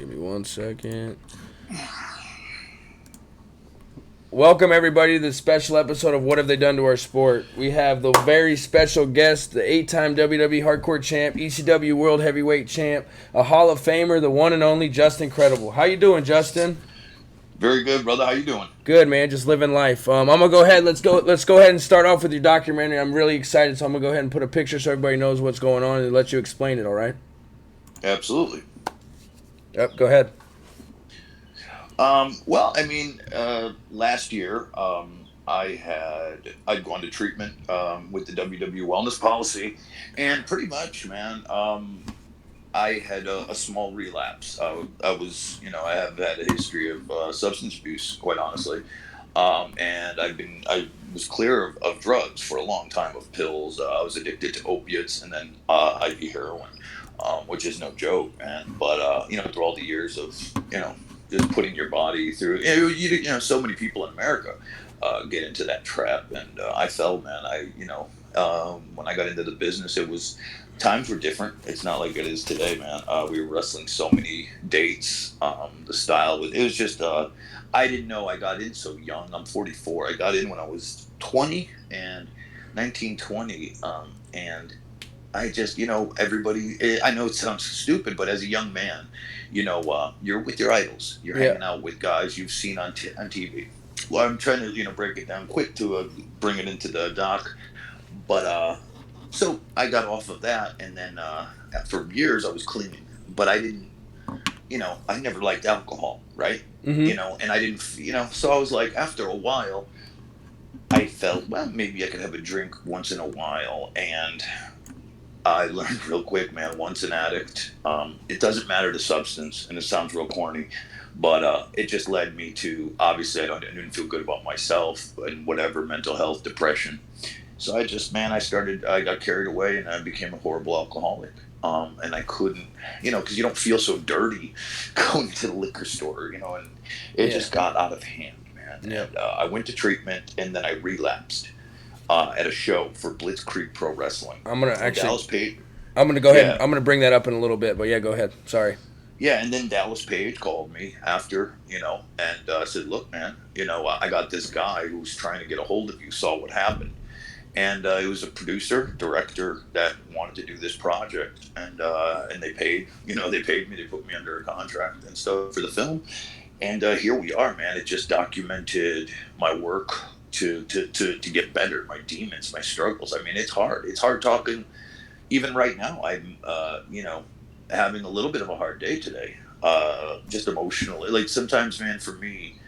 Give me 1 second. Welcome, everybody, to this special episode of What Have They Done to Our Sport. We have the very special guest, the 8-time WWE Hardcore Champ, ECW World Heavyweight Champ, a Hall of Famer, the one and only Justin Credible. How you doing, Justin? Very good, brother. How you doing? Good, man. Just living life. I'm gonna go ahead. Let's go ahead and start off with your documentary. I'm really excited, so I'm gonna go ahead and put a picture so everybody knows what's going on and let you explain it. All right? Absolutely. Yep. Go ahead. Last year, I'd gone to treatment with the WWE Wellness Policy, and pretty much, man, I had a small relapse. I have had a history of substance abuse, quite honestly, and I was clear of drugs for a long time, of pills. I was addicted to opiates, and then IV heroin, which is no joke, man. But through all the years of just putting your body through, so many people in America get into that trap, and I fell, man. When I got into the business, it was times were different. It's not like it is today, man. We were wrestling so many dates. The style was just. I didn't know I got in so young. I'm 44. I got in when I was 20 and 19, 20. And I just, everybody. I know it sounds stupid, but as a young man, you're with your idols. You're hanging out with guys you've seen on TV. Well, I'm trying to break it down quick to bring it into the doc, but so I got off of that, and then for years I was cleaning, but I didn't, I never liked alcohol, right? Mm-hmm. And I didn't, so I was like, after a while, I felt, well, maybe I could have a drink once in a while, and I learned real quick, man. Once an addict, it doesn't matter the substance, and it sounds real corny, but it just led me to, obviously I didn't feel good about myself and whatever, mental health, depression. So I got carried away, and I became a horrible alcoholic. And I couldn't, because you don't feel so dirty going to the liquor store, and it just got out of hand, man. Yeah. And I went to treatment, and then I relapsed at a show for Blitzkrieg Pro Wrestling. I'm gonna And actually. Dallas Page, I'm gonna go ahead. yeah, I'm gonna bring that up in a little bit, but yeah, go ahead. Sorry. yeah. And then Dallas Page called me after, and said, "Look, man, I got this guy who's trying to get a hold of you. Saw what happened." And he was a producer, director that wanted to do this project, and they paid, they paid me, they put me under a contract and stuff for the film, and here we are, man. It just documented my work to get better, my demons, my struggles. I mean, it's hard talking, even right now. I'm having a little bit of a hard day today, just emotionally. Like sometimes, man, for me,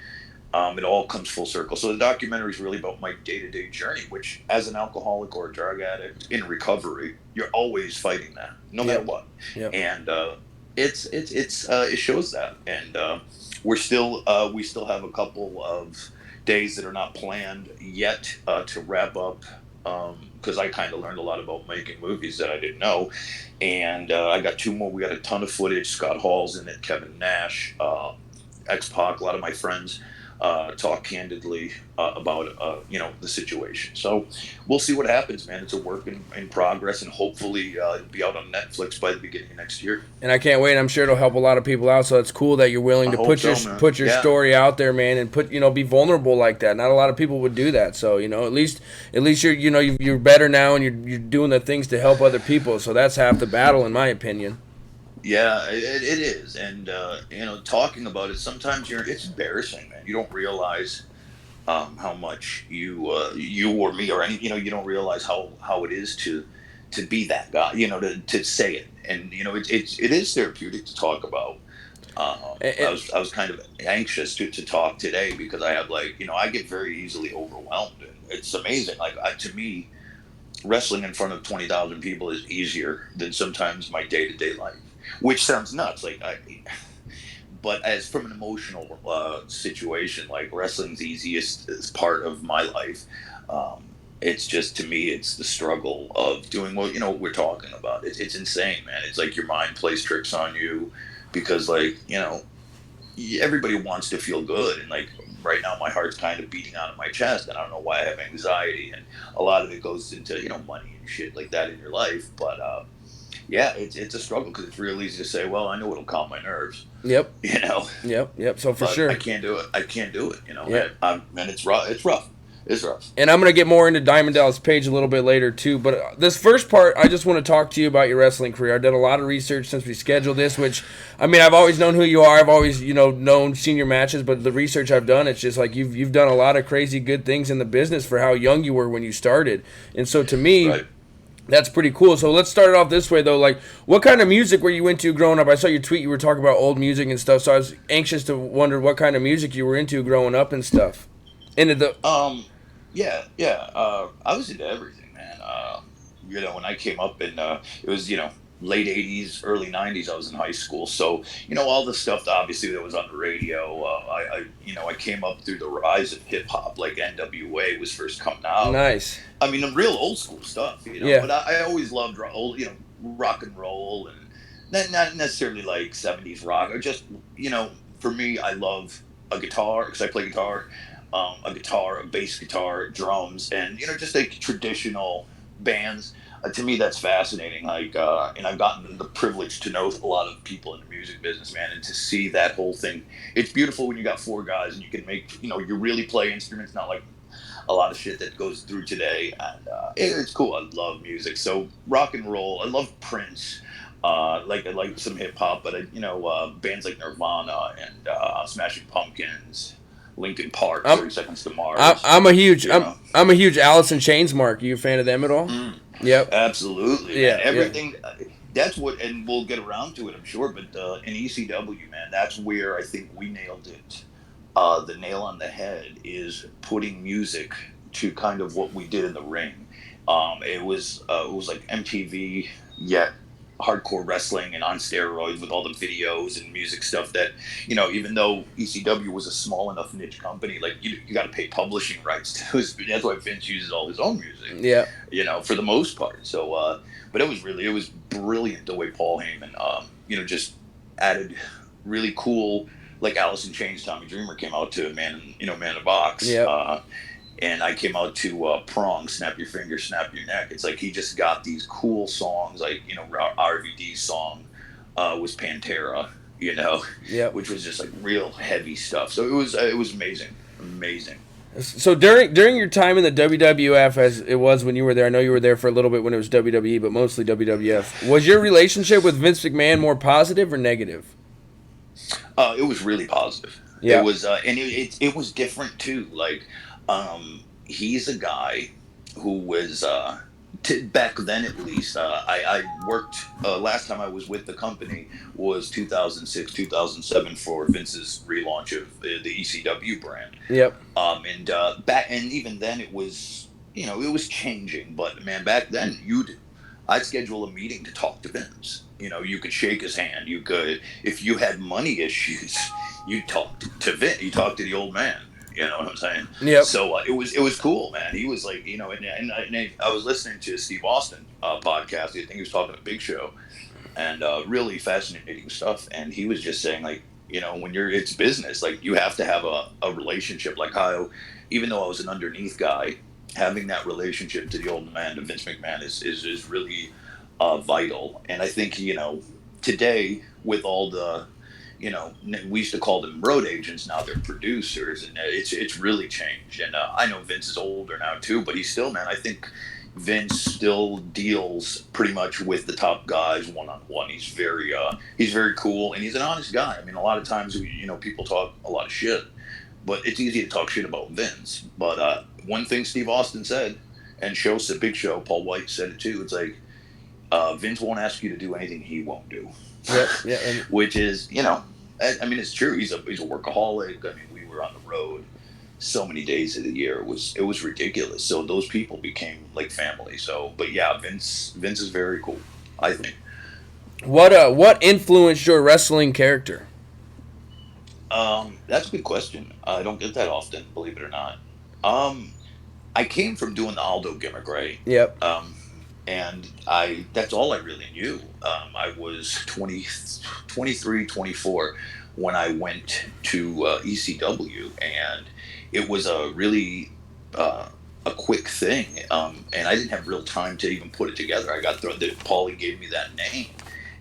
it all comes full circle. So the documentary is really about my day-to-day journey, which, as an alcoholic or a drug addict in recovery, you're always fighting that, no matter Yep. what. Yep. And it shows that. And we still have a couple of days that are not planned yet to wrap up. Because I kind of learned a lot about making movies that I didn't know, and I got two more. We got a ton of footage. Scott Hall's in it, Kevin Nash, X Pac, a lot of my friends talk candidly about the situation. So we'll see what happens, man. It's a work in progress, and hopefully it'll be out on Netflix by the beginning of next year. And I can't wait. I'm sure it'll help a lot of people out. So it's cool that you're willing I to hope put your so, man. put your Yeah. story out there, man, and be vulnerable like that. Not a lot of people would do that. So at least you're better now, and you're doing the things to help other people. So that's half the battle, in my opinion. Yeah, it is, and talking about it, sometimes it's embarrassing, man. You don't realize how much you or me or any, you don't realize how it is to be that guy, to say it, and it is therapeutic to talk about. I was kind of anxious to talk today because I have, like, I get very easily overwhelmed, and it's amazing. Like, to me, wrestling in front of 20,000 people is easier than sometimes my day to day life, which sounds nuts. But as from an emotional situation, like, wrestling's easiest is part of my life. It's just, to me, it's the struggle of doing what we're talking about. It's insane, man. It's like your mind plays tricks on you because, like, everybody wants to feel good, and, like, right now my heart's kind of beating out of my chest, and I don't know why I have anxiety, and a lot of it goes into money and shit like that in your life, but yeah, it's a struggle because it's real easy to say, well, I know it'll calm my nerves, Yep, you know, yep. So for but I sure, can't do it. I can't do it, yep. and it's rough. It's rough. It's rough. And I'm gonna get more into Diamond Dallas Page a little bit later too. But this first part, I just want to talk to you about your wrestling career. I've done a lot of research since we scheduled this. Which, I mean, I've always known who you are. I've always, known senior matches. But the research I've done, it's just like you've done a lot of crazy good things in the business for how young you were when you started. And so to me, Right. that's pretty cool. So let's start it off this way though. Like, what kind of music were you into growing up? I saw your tweet. You were talking about old music and stuff. So I was anxious to wonder what kind of music you were into growing up and stuff. Into the Yeah, yeah. I was into everything, man. When I came up in, it was, late 80s, early 90s, I was in high school. So, all the stuff that obviously that was on the radio, I came up through the rise of hip hop, like NWA was first coming out. And nice. I mean, the real old school stuff, Yeah. but I always loved old, rock and roll and not necessarily like 70s rock or just, for me, I love a guitar because I play guitar, a guitar, a bass guitar, drums, and just like traditional bands. To me, that's fascinating. Like, and I've gotten the privilege to know a lot of people in the music business, man, and to see that whole thing. It's beautiful when you got four guys and you can make, you really play instruments, not like a lot of shit that goes through today. And it's cool. I love music. So rock and roll. I love Prince. I like some hip hop, but bands like Nirvana and Smashing Pumpkins, Linkin Park, I'm 30 Seconds to Mars. I'm a huge You know, I'm a huge Alice in Chains mark. Are you a fan of them at all? mm, Yep. absolutely, man. Yeah. Yeah. Everything. That's what, and we'll get around to it, I'm sure. But in ECW, man, that's where I think we nailed it. The nail on the head is putting music to kind of what we did in the ring. It was like MTV, yet hardcore wrestling and on steroids with all the videos and music stuff that even though ECW was a small enough niche company, like you got to pay publishing rights to it. That's why Vince uses all his own music, Yeah. for the most part. So but it was brilliant the way Paul Heyman just added really cool, like Alice in Chains, Tommy Dreamer came out to Man in the Box, Yep. and I came out to Prong, Snap Your Finger, Snap Your Neck. It's like he just got these cool songs, like RVD's song was Pantera, Yep. which was just like real heavy stuff. So it was amazing, amazing. So during your time in the WWF, as it was when you were there, I know you were there for a little bit when it was WWE, but mostly WWF. Was your relationship with Vince McMahon more positive or negative? It was really positive. It Yeah. was, and it was different too. Like, he's a guy who was back then at least. I worked last time I was with the company was 2006, 2007 for Vince's relaunch of the ECW brand. Yep. And even then it was it was changing. But man, back then I'd schedule a meeting to talk to Vince. You could shake his hand. You could, if you had money issues, you talked to Vince. You talked to the old man. You know what I'm saying? Yep. So it was cool, man. He was like, and I was listening to Steve Austin podcast. I think he was talking to Big Show, and really fascinating stuff. And he was just saying, like, when it's business, like you have to have a relationship. Like how, even though I was an underneath guy, having that relationship to the old man, to Vince McMahon, is really vital. And I think today with all the we used to call them road agents. Now they're producers, and it's really changed. And I know Vince is older now too, but he's still, man. I think Vince still deals pretty much with the top guys one on one. He's very cool, and he's an honest guy. I mean, a lot of times people talk a lot of shit, but it's easy to talk shit about Vince. But one thing Steve Austin said, and Big Show, Paul White said it too. It's like Vince won't ask you to do anything he won't do. Yep. Yeah. And Which is, I mean, it's true. He's a workaholic. I mean, we were on the road so many days of the year. It was ridiculous. So those people became like family. So, but yeah, Vince is very cool, I think. what influenced your wrestling character? That's a good question. I don't get that often, believe it or not. Um, I came from doing the Aldo gimmick, right? Yep. And that's all I really knew. I was 20, 23, 24 when I went to ECW, and it was a really a quick thing, and I didn't have real time to even put it together. I got that Paulie gave me that name,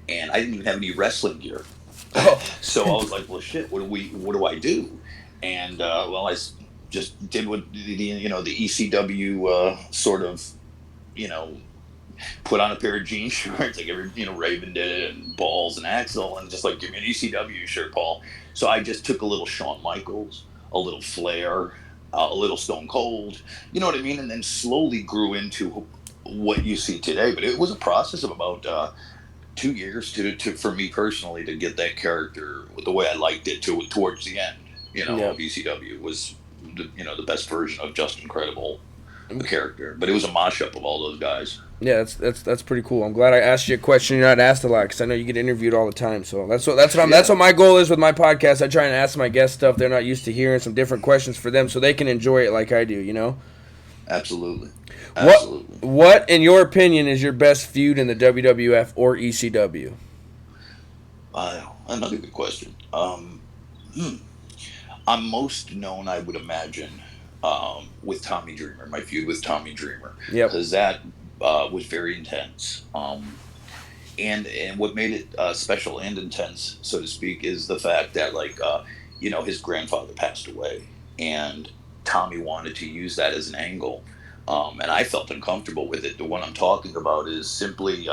and I didn't even have any wrestling gear. Oh, So I was like, well, shit, what do I do? And well, just did what the ECW sort of, you know, put on a pair of jean shorts like every Raven did it, and balls and Axel, and just like, give me an ECW shirt, Paul. So I just took a little Shawn Michaels, a little Flair, a little Stone Cold, you know what I mean, and then slowly grew into what you see today. But it was a process of about 2 years to for me personally to get that character the way I liked it to towards the end. yeah. Of ECW was the best version of Just Incredible character, but it was a mashup of all those guys. Yeah, that's pretty cool. I'm glad I asked you a question you're not asked a lot, because I know you get interviewed all the time. So that's Yeah, what my goal is with my podcast. I try and ask my guests stuff they're not used to hearing, some different questions for them, so they can enjoy it like I do. You know. absolutely, What absolutely. what in your opinion is your best feud in the WWF or ECW? Another good question. Hmm. I'm most known, I would imagine, with Tommy Dreamer, my feud with Tommy Dreamer, Yep. because that was very intense. And what made it special and intense, so to speak, is the fact that his grandfather passed away, and Tommy wanted to use that as an angle, and I felt uncomfortable with it. The one I'm talking about is simply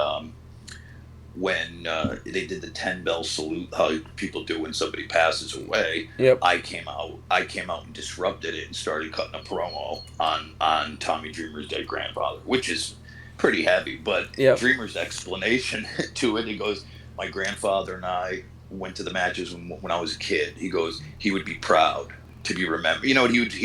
when they did the 10 bell salute, how people do when somebody passes away. Yep. I came out and disrupted it and started cutting a promo on Tommy Dreamer's dead grandfather, which is pretty heavy. But Yep. Dreamer's explanation to it, he goes, "My grandfather and I went to the matches when I was a kid." He goes, "He would be proud to be remembered. He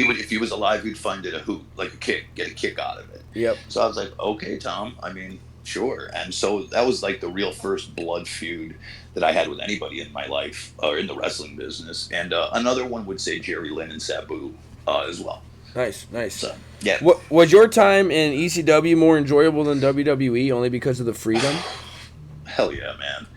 would if he was alive, he'd find it a hoot, like a kick, get a kick out of it." Yep. So I was like, "Okay, Tom. I mean, sure." And so that was like the real first blood feud that I had with anybody in my life or in the wrestling business. And another one would say Jerry Lynn and Sabu as well. Nice. Nice. So yeah. What was your time in ECW more enjoyable than WWE only because of the freedom? Hell yeah, man.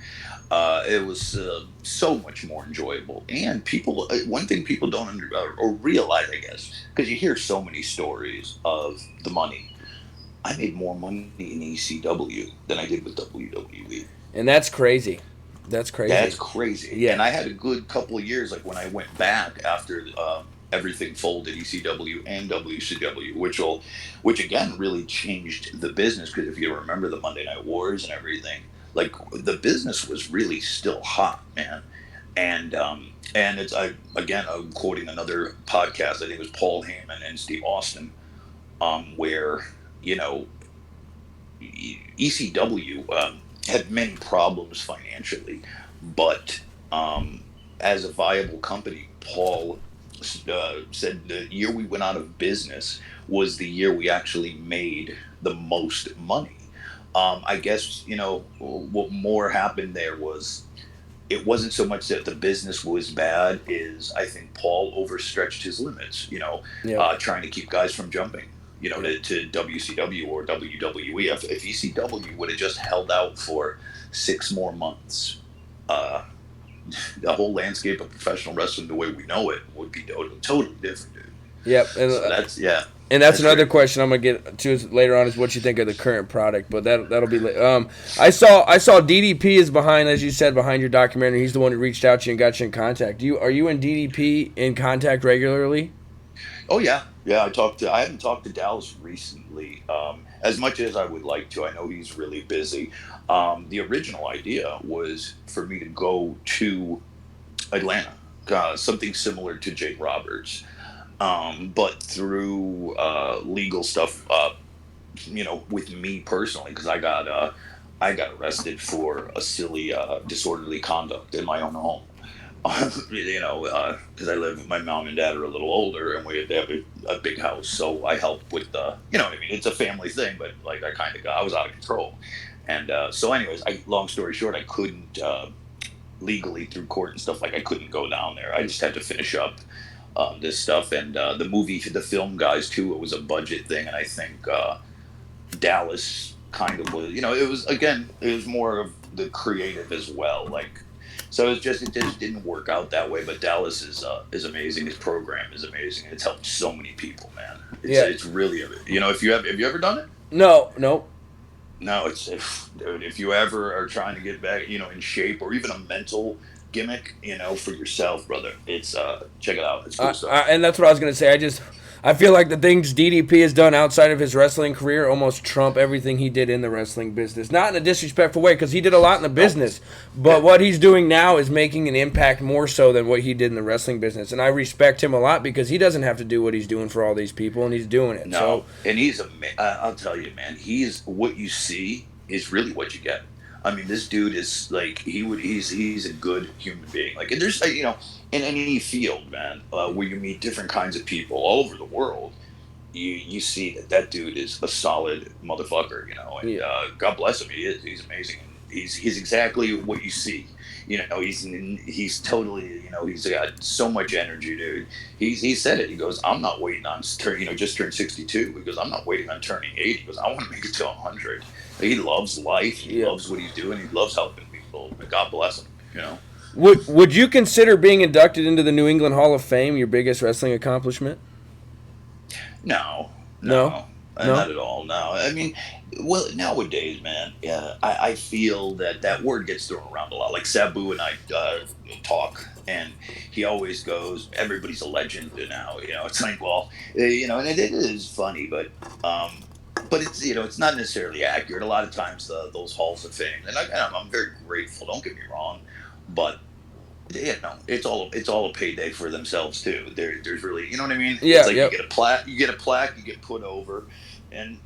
It was so much more enjoyable. And people, one thing people don't or realize, I guess, because you hear so many stories of the money. I made more money in ECW than I did with WWE. And that's crazy. That's That's crazy. crazy. Yeah. And I had a good couple of years, like when I went back after everything folded, ECW and WCW, which again really changed the business. Because if you remember the Monday Night Wars and everything, like the business was really still hot, man. And it's I'm quoting another podcast. I think it was Paul Heyman and Steve Austin, where you know ECW had many problems financially, but as a viable company, Paul said the year we went out of business was the year we actually made the most money. I guess what more happened there was it wasn't so much that the business was bad, is I think Paul overstretched his limits, Yep. trying to keep guys from jumping, Yep. to WCW or WWE. If ECW would have just held out for 6 more months, uh, the whole landscape of professional wrestling, the way we know it, would be totally different, dude. Yep. So that's, yeah, And that's that's another crazy. question I'm gonna get to later on, is what you think of the current product. But that'll be. I saw DDP is behind, as you said, behind your documentary. He's the one who reached out to you and got you in contact. Are you and DDP in contact regularly? Oh yeah, yeah. I haven't talked to Dallas recently, as much as I would like to. I know he's really busy. The original idea was for me to go to Atlanta, something similar to Jake Roberts, but through legal stuff. With me personally, because I got arrested for a silly disorderly conduct in my own home. Because I live, my mom and dad are a little older, and they have a big house, so I help with the, what I mean. It's a family thing, but like I was out of control, and so anyways, long story short, I couldn't legally through court and stuff, like I couldn't go down there. I just had to finish up this stuff, and the film guys too. It was a budget thing, and I think Dallas kind of was, it was more of the creative as well, like So it just didn't work out that way. But Dallas is amazing. His program is amazing. It's helped so many people, man. Yeah. It's really, if have you ever done it? No, no. No, dude, if you ever are trying to get back, in shape, or even a mental gimmick, for yourself, brother, it's check it out. It's cool stuff. And that's what I was gonna say. I feel like the things DDP has done outside of his wrestling career almost trump everything he did in the wrestling business. Not in a disrespectful way, because he did a lot in the business, but what he's doing now is making an impact more so than what he did in the wrestling business. And I respect him a lot because he doesn't have to do what he's doing for all these people, and he's doing it. No, So and I'll tell you, man, he's what you see is really what you get. I mean, this dude is like he's a good human being. Like, and there's in any field, man, where you meet different kinds of people all over the world, you see that dude is a solid motherfucker, and yeah, God bless him. He's amazing. He's exactly what you see. He's totally, he's got so much energy, dude. He said it. He goes, I'm not waiting on just turned 62. He goes, I'm not waiting on turning 80. He goes, I want to make it to 100. He loves life. He yeah. loves what he's doing. He loves helping people. God bless him. Would you consider being inducted into the New England Hall of Fame your biggest wrestling accomplishment? No, No, no, no. not at all. No, I mean, well, nowadays, man, yeah, I feel that word gets thrown around a lot. Like Sabu and I talk, and he always goes, "Everybody's a legend now." It's like, well, and it is funny, but it's it's not necessarily accurate. A lot of times, those halls of fame, and I'm very grateful. Don't get me wrong, but it's all a payday for themselves too. There's really, you know what I mean. Yeah, It's like yep. you get a plaque, you get put over, and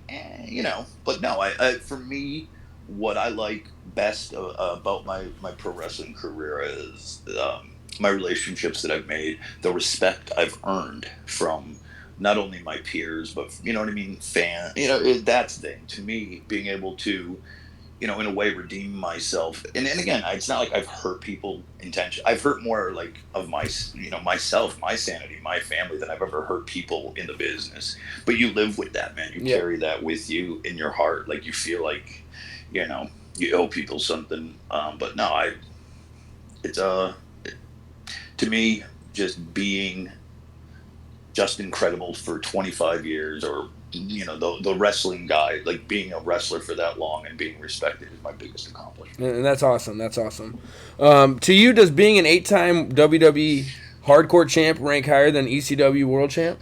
But no, for me, what I like best about my pro wrestling career is my relationships that I've made, the respect I've earned from not only my peers, but you know what I mean, that's the thing to me, being able to in a way redeem myself. And again, it's not like I've hurt people intentionally. I've hurt more like of myself, my sanity, my family than I've ever hurt people in the business. But you live with that, man. You Yep. carry that with you in your heart. Like you feel like, you know, you owe people something. But no, it's to me, just being just incredible for 25 years, or the wrestling guy, like being a wrestler for that long and being respected, is my biggest accomplishment. And that's awesome. That's awesome. To you, does being an 8-time WWE Hardcore champ rank higher than ECW World Champ?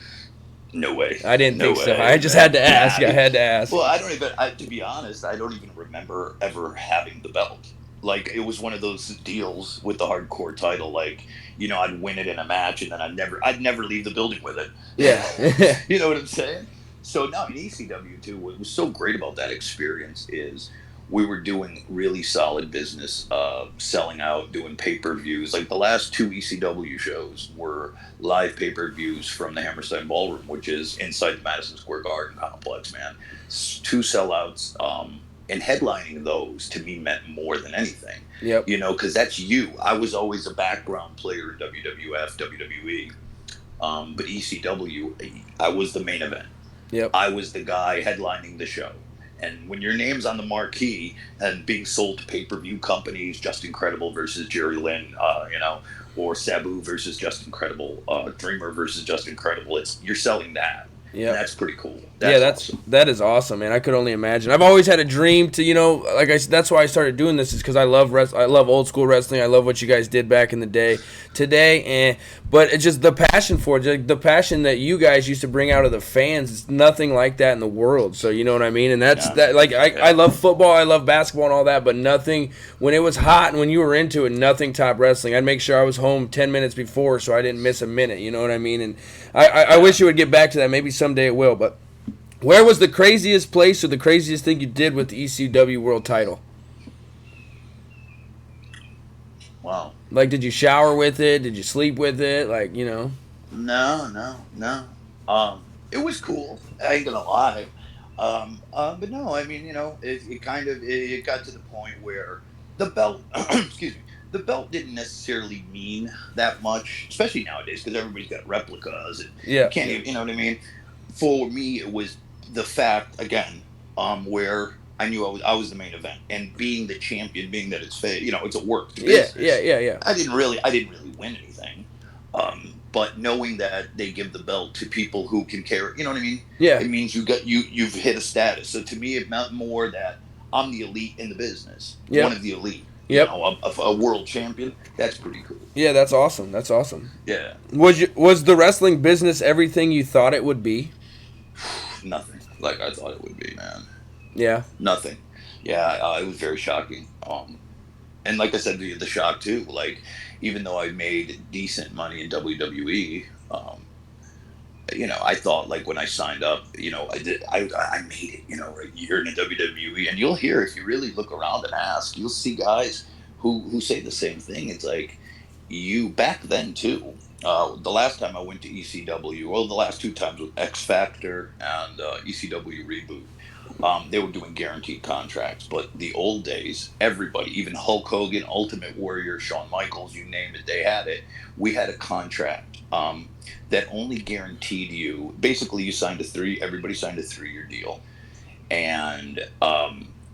No way. I didn't No think so. way, I just man. had to ask. I had to ask. Well, I don't even, to be honest, I don't even remember ever having the belt. Like, it was one of those deals with the hardcore title. Like, I'd win it in a match, and then I'd never leave the building with it. Yeah. You know what I'm saying? So now in ECW too, what was so great about that experience is we were doing really solid business, selling out, doing pay-per-views. Like the last two ECW shows were live pay-per-views from the Hammerstein Ballroom, which is inside the Madison Square Garden complex, man. Two sellouts, and headlining those to me meant more than anything. Yep. Because that's you. I was always a background player in WWF, WWE, but ECW, I was the main event. Yep. I was the guy headlining the show. And when your name's on the marquee and being sold to pay-per-view companies, Just Incredible versus Jerry Lynn, or Sabu versus Just Incredible, Dreamer versus Just Incredible, you're selling that. Yeah, and that's pretty cool. Awesome. That is awesome, man. I could only imagine. I've always had a dream to, that's why I started doing this, is because I love I love old school wrestling. I love what you guys did back in the day. But it's just the passion for it, the passion that you guys used to bring out of the fans. It's nothing like that in the world. So you know what I mean. And that's that. Like I love football, I love basketball and all that, but nothing when it was hot and when you were into it, nothing topped wrestling. I'd make sure I was home 10 minutes before so I didn't miss a minute. You know what I mean? And I wish it would get back to that. Maybe someday it will. But where was the craziest place or the craziest thing you did with the ECW World Title? Wow. Like, did you shower with it? Did you sleep with it? Like, No. It was cool. I ain't gonna lie. But no, I mean, it got to the point where the belt, excuse me, the belt didn't necessarily mean that much, especially nowadays because everybody's got replicas and you Yeah. can't even, you know what I mean? For me, it was the fact again, where I knew I was the main event, and being the champion, being that it's a worked Yeah, yeah, business. yeah, yeah. I didn't really win anything, but knowing that they give the belt to people who can carry, you know what I mean? Yeah. It means you've hit a status. So to me, it meant more that I'm the elite in the business, one Yep. of the elite. Yep. A world champion. That's pretty cool. Yeah, that's awesome. That's awesome. Yeah. Was the wrestling business everything you thought it would be? Nothing like I thought it would be, man. Yeah. Nothing. Yeah, it was very shocking. And like I said, the shock too. Like, even though I made decent money in WWE, I thought, like, when I signed up, I made it, a year in the WWE, and you'll hear, if you really look around and ask, you'll see guys who say the same thing. It's like, you back then too. The last time I went to ECW, well, the last two times with X Factor and ECW Reboot, they were doing guaranteed contracts. But the old days, everybody, even Hulk Hogan, Ultimate Warrior, Shawn Michaels, you name it, they had it. We had a contract that only guaranteed you. Basically, everybody signed a 3-year deal, and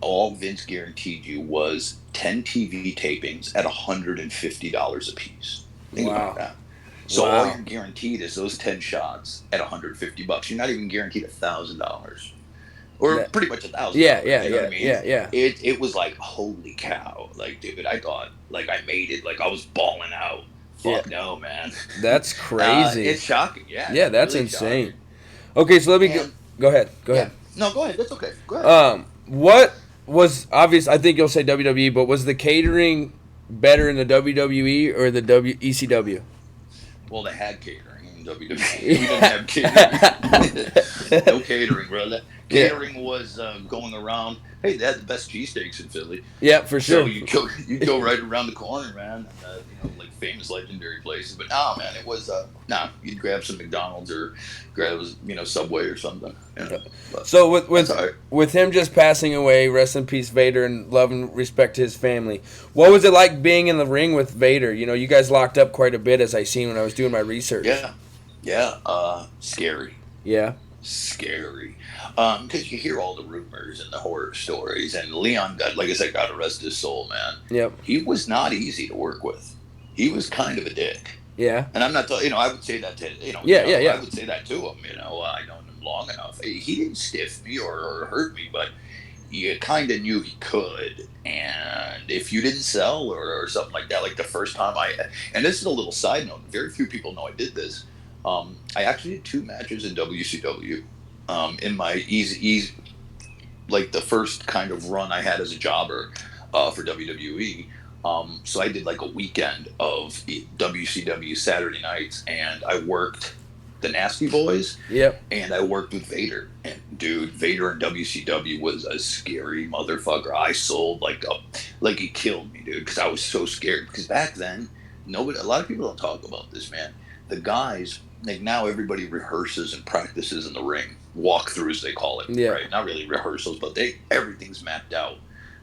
all Vince guaranteed you was 10 TV tapings at $150 a piece. Think about Wow. that. So all Wow. you're guaranteed is those 10 shots at $150. You're not even guaranteed $1,000, or That. pretty much a thousand Yeah, dollars. yeah, You know what I yeah, mean? yeah, yeah. It was like, holy cow! Like, dude, I thought, like, I made it. Like, I was balling out. Yeah. Fuck no, man. That's crazy. It's shocking. Yeah, Yeah, that's really insane. shocking. Okay, so let me go. And Go ahead. Go yeah, ahead. no, go ahead. That's okay. Go ahead. What was obvious? I think you'll say WWE, but was the catering better in the WWE or the ECW? Well, they had catering in WWE. We didn't have catering. No catering, brother. Yeah. Catering was going around. Hey, they had the best cheesesteaks in Philly. Yeah, for So sure. you go right around the corner, man. Like famous legendary places. But no, man, it was you'd grab some McDonald's or grab Subway or something. But So with that's with all right. with him just passing away, rest in peace, Vader, and love and respect to his family. What was it like being in the ring with Vader? You guys locked up quite a bit, as I seen when I was doing my research. Yeah, yeah. Scary. Yeah. Scary, because you hear all the rumors and the horror stories, and Leon got, like I said, God rest his soul, man. Yep. He was not easy to work with. He was kind of a dick, Yeah. and I'm not, I would say that to, Yeah. Yeah. I Yeah. would say that to him. I known him long enough. He didn't stiff me or hurt me, but you kind of knew he could. And if you didn't sell or something like that, like the first time and this is a little side note, very few people know I did this. I actually did 2 matches in WCW. In my easy, like the first kind of run I had as a jobber for WWE. So I did like a weekend of WCW Saturday nights, and I worked the Nasty Boys, Yep. and I worked with Vader. And dude, Vader in WCW was a scary motherfucker. I sold like he killed me, dude, because I was so scared. Because back then, a lot of people don't talk about this, man. The guys, like, now everybody rehearses and practices in the ring, walkthroughs they call it, Yeah. right? Not really rehearsals, but everything's mapped out.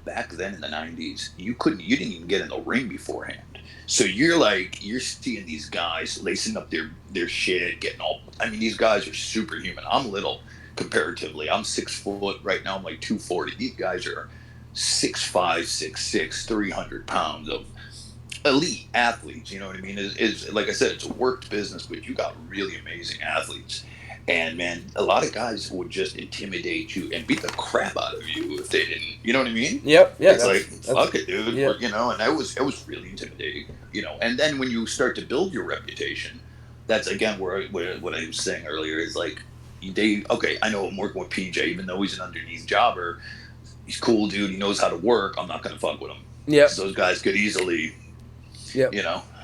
Back then in the '90s, you didn't even get in the ring beforehand. So you're seeing these guys lacing up their shit, getting all. I mean, these guys are superhuman. I'm little comparatively. I'm 6 foot right now. I'm like 240. These guys are 6'5", 6'6", 300 pounds of elite athletes. You know what I mean? Is like I said, it's a worked business, but you got really amazing athletes. And man, a lot of guys would just intimidate you and beat the crap out of you if they didn't. You know what I mean? Yep. Yeah. It's like, That's fuck it, dude. yeah. And it was really intimidating. And then when you start to build your reputation, that's again where what I was saying earlier is like, okay, I know I'm working with PJ, even though he's an underneath jobber. He's cool, dude. He knows how to work. I'm not gonna fuck with him. Yep. Because those guys could easily, Yep.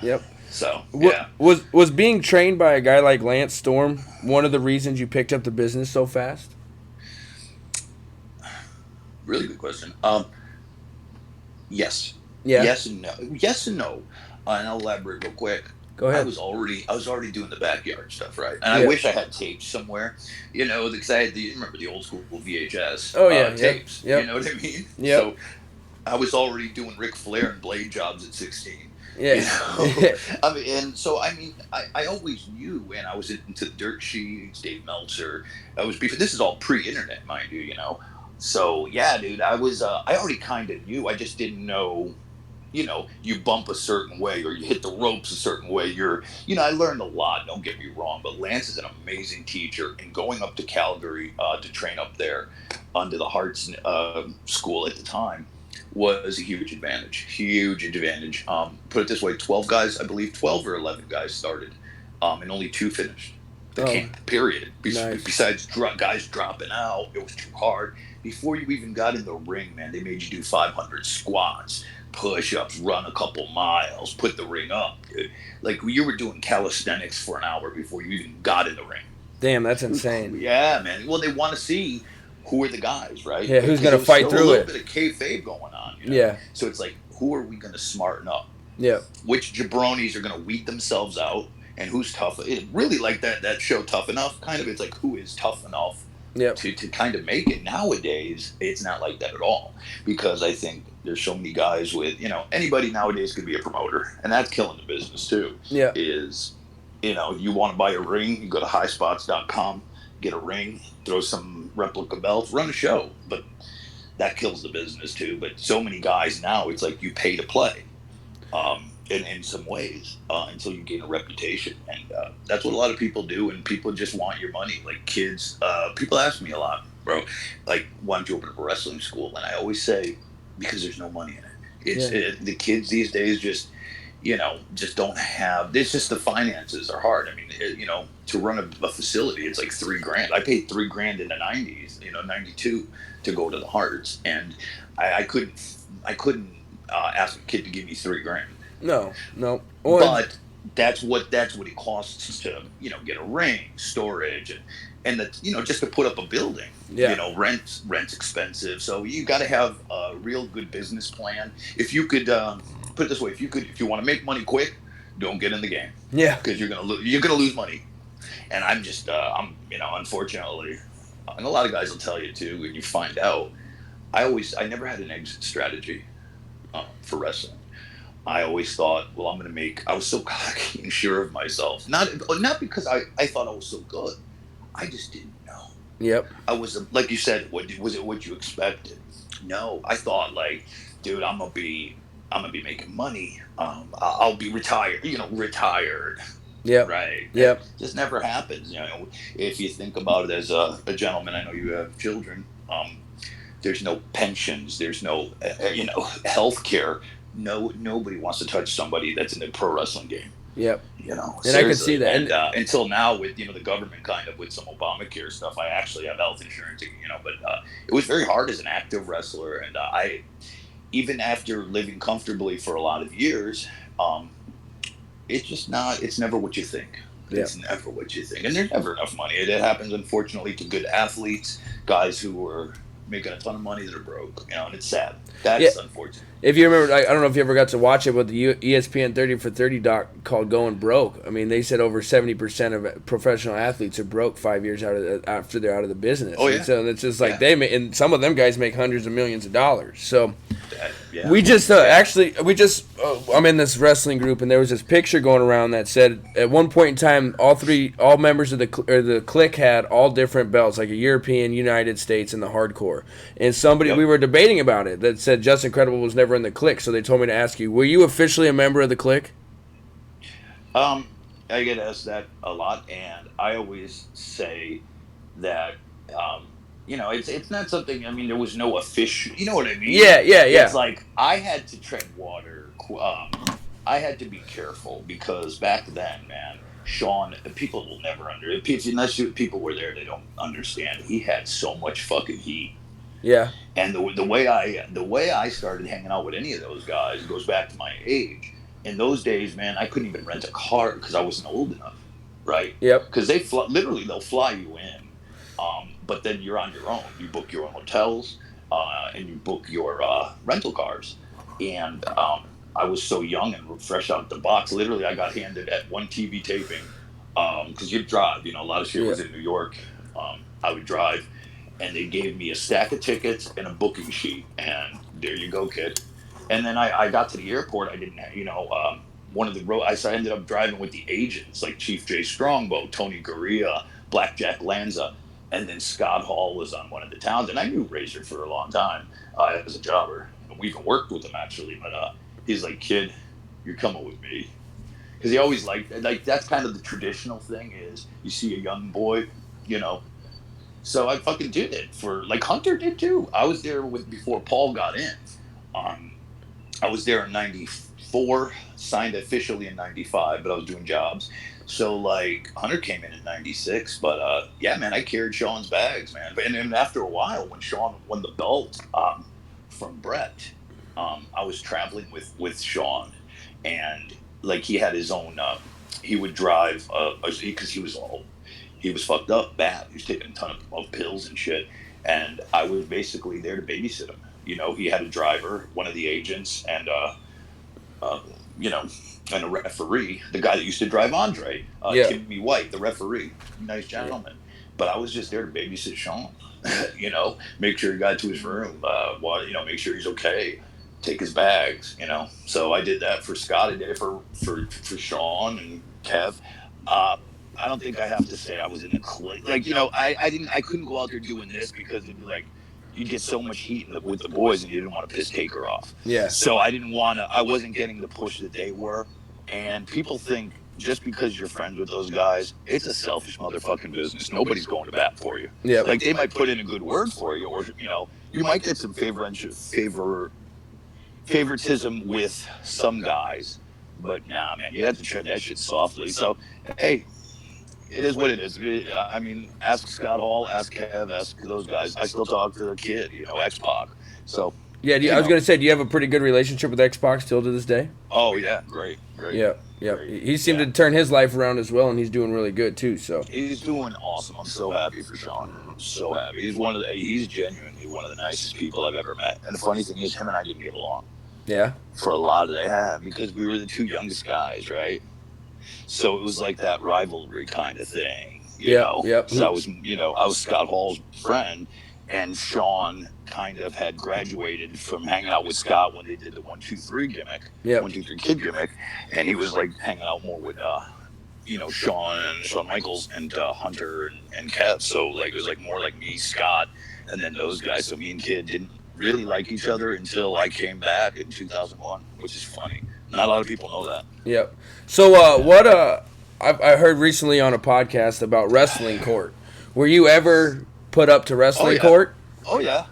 Yep. So yeah. Was being trained by a guy like Lance Storm one of the reasons you picked up the business so fast? Really good question. Yes. Yeah. Yes and no. Yes and no. And I'll elaborate real quick. Go ahead. I was already doing the backyard stuff, right? And Yeah. I wish I had tapes somewhere, because I had remember the old school VHS Oh, yeah, tapes. yep. You know what I mean? Yep. So I was already doing Ric Flair and blade jobs at 16. Yeah. I always knew, and I was into Dirt Sheets, Dave Meltzer. This is all pre-internet, mind you. So yeah, dude, I already kind of knew. I just didn't know. You bump a certain way or you hit the ropes a certain way. I learned a lot. Don't get me wrong, but Lance is an amazing teacher. And going up to Calgary to train up there under the Hearts school at the time was a huge advantage. Huge advantage. Put it this way: 12 guys, I believe, 12 or 11 guys started, and only two finished the Oh, camp. Period. nice. Besides guys dropping out, it was too hard. Before you even got in the ring, man, they made you do 500 squats, push-ups, run a couple miles, put the ring up, dude. Like you were doing calisthenics for an hour before you even got in the ring. Damn, that's It was insane. yeah, man. Well, they want to see who are the guys, right? Yeah, who's Because gonna there was fight still a through little it? bit of kayfabe going on. Yeah, So it's like, who are we going to smarten up? yeah, Which jabronis are going to weed themselves out, and who's tough? It really like that show Tough Enough. Kind of, it's like who is tough enough yep, to kind of make it. Nowadays it's not like that at all, because I think there's so many guys with anybody nowadays could be a promoter, and that's killing the business too. yeah, Is you want to buy a ring, you go to highspots.com, get a ring, throw some replica belts, run a show. But that kills the business too. But so many guys now, it's like you pay to play, in some ways, until you gain a reputation. And that's what a lot of people do. And people just want your money. Like kids, people ask me a lot, bro, like, why don't you open up a wrestling school? And I always say, because there's no money in it. yeah, The kids these days just don't have. It's just the finances are hard. I mean, to run a facility, it's like 3 grand. I paid 3 grand in the '90s, '92, to go to the Hearts, and I couldn't ask a kid to give me 3 grand. no, no. Well, But that's what it costs to get a ring, storage, and just to put up a building. yeah, Rent's expensive, so you got to have a real good business plan. If you could put it this way, if you want to make money quick, don't get in the game, yeah, because you're gonna lose money. And unfortunately, and a lot of guys will tell you too when you find out. I never had an exit strategy for wrestling. I always thought, well, I'm going to make. I was so cocky and sure of myself. Not because I thought I was so good. I just didn't know. yep, I was like you said. Was it what you expected? No, I thought like, dude, I'm gonna be making money. I'll be retired. Retired. yep, Right. That yep, just never happens. If you think about it as a gentleman, I know you have children. There's no pensions. There's no health care. Nobody wants to touch somebody that's in the pro wrestling game. yep. And I could see Seriously. that. And And until now, with the government kind of with some Obamacare stuff, I actually have health insurance. But it was very hard as an active wrestler, and I even after living comfortably for a lot of years, um, it's just not. It's never what you think. yep. It's never what you think, and there's never enough money. It happens, unfortunately, to good athletes, guys who are making a ton of money that are broke. And it's sad. Yeah, That's unfortunate. if you remember, I don't know if you ever got to watch it, but the ESPN 30 for 30 doc called "Going Broke." I mean, they said over 70% of professional athletes are broke 5 years after they're out of the business. Oh And yeah, so it's just like yeah, and some of them guys make hundreds of millions of dollars. So yeah, we just yeah. I'm in this wrestling group, and there was this picture going around that said at one point in time all members of the clique had all different belts, like a European, United States, and the hardcore. And we Yep. were debating about it, that said Just Incredible was never in the clique. So they told me to ask you, were you officially a member of the clique? Um, I get asked that a lot, and I always say that it's not something. I mean, there was no official. You know what I mean? Yeah, yeah, It's yeah, like I had to tread water. I had to be careful because back then, man, Sean, people will never unless people were there, they don't understand. He had so much fucking heat. yeah, And the way I started hanging out with any of those guys goes back to my age. In those days, man, I couldn't even rent a car because I wasn't old enough, right? yep, Because literally they'll fly you in, but then you're on your own. You book your own hotels, and you book your rental cars. And I was so young and fresh out the box. Literally, I got handed at one TV taping because you drive. A lot of shit yeah, was in New York. I would drive, and they gave me a stack of tickets and a booking sheet, and there you go, kid. And then I got to the airport. I didn't, one of the road. I ended up driving with the agents like Chief J Strongbow, Tony Gurria, Blackjack Lanza. And then Scott Hall was on one of the towns, and I knew Razor for a long time as a jobber. And we even worked with him actually. But he's like, "Kid, you're coming with me," because he always like that's kind of the traditional thing is you see a young boy, you know. So I fucking did it for like Hunter did too. I was there with before Paul got in. Um, I was there in '94, signed officially in '95, but I was doing jobs. So like Hunter came in '96, but yeah, man, I carried Sean's bags, man. But and then after a while, when Sean won the belt from Brett, I was traveling with Sean, and like he had his own. He would drive because he was fucked up bad. He was taking a ton of pills and shit, and I was basically there to babysit him. You know, he had a driver, one of the agents, and uh, you know, and a referee, the guy that used to drive Andre, Yeah. Timmy White, the referee, nice gentleman. But I was just there to babysit Sean. You know, make sure he got to his room. Make sure he's okay. Take his bags. You know, so I did that for Scott. I did it for Sean and Kev. Uh, I don't think I have to say I was in the like I couldn't go out there doing this because it'd be like you'd get so much heat with the boys and you didn't want to piss Taker off. Yeah. So I wasn't getting the push that they were. And people think just because you're friends with those guys, it's a selfish motherfucking business. Nobody's going to bat for you. Yeah. Like they might put in a good word for you, or you might get some favoritism with some guys. But nah, man, you have to tread that shit softly. So hey, it is what it is. I mean, ask Scott Hall, ask Kev, ask those guys. I still talk to the kid, X-Pac. So Yeah, I was gonna say, do you have a pretty good relationship with Xbox still to this day? Oh yeah, great. Yeah, yeah. Great. He seemed to turn his life around as well, and he's doing really good too. So he's doing awesome. I'm so happy for Sean. I'm so happy. He's genuinely one of the nicest people I've ever met. And the funny thing is, him and I didn't get along yeah, for a lot of that because we were the two youngest guys, right? So it was like that rivalry kind of thing, you know. Yep. So I was Scott Hall's friend, and Sean kind of had graduated from hanging out with Scott when they did the 1-2-3 gimmick, 1-2-3 Kid gimmick, and he was like hanging out more with Shawn Michaels and Hunter and Kev. So like it was like more like me, Scott, and then those guys. So me and Kid didn't really like each other until I came back in 2001, which is funny. Not a lot of people know that. Yep. So I heard recently on a podcast about wrestling court. Were you ever put up to wrestling court? Oh yeah.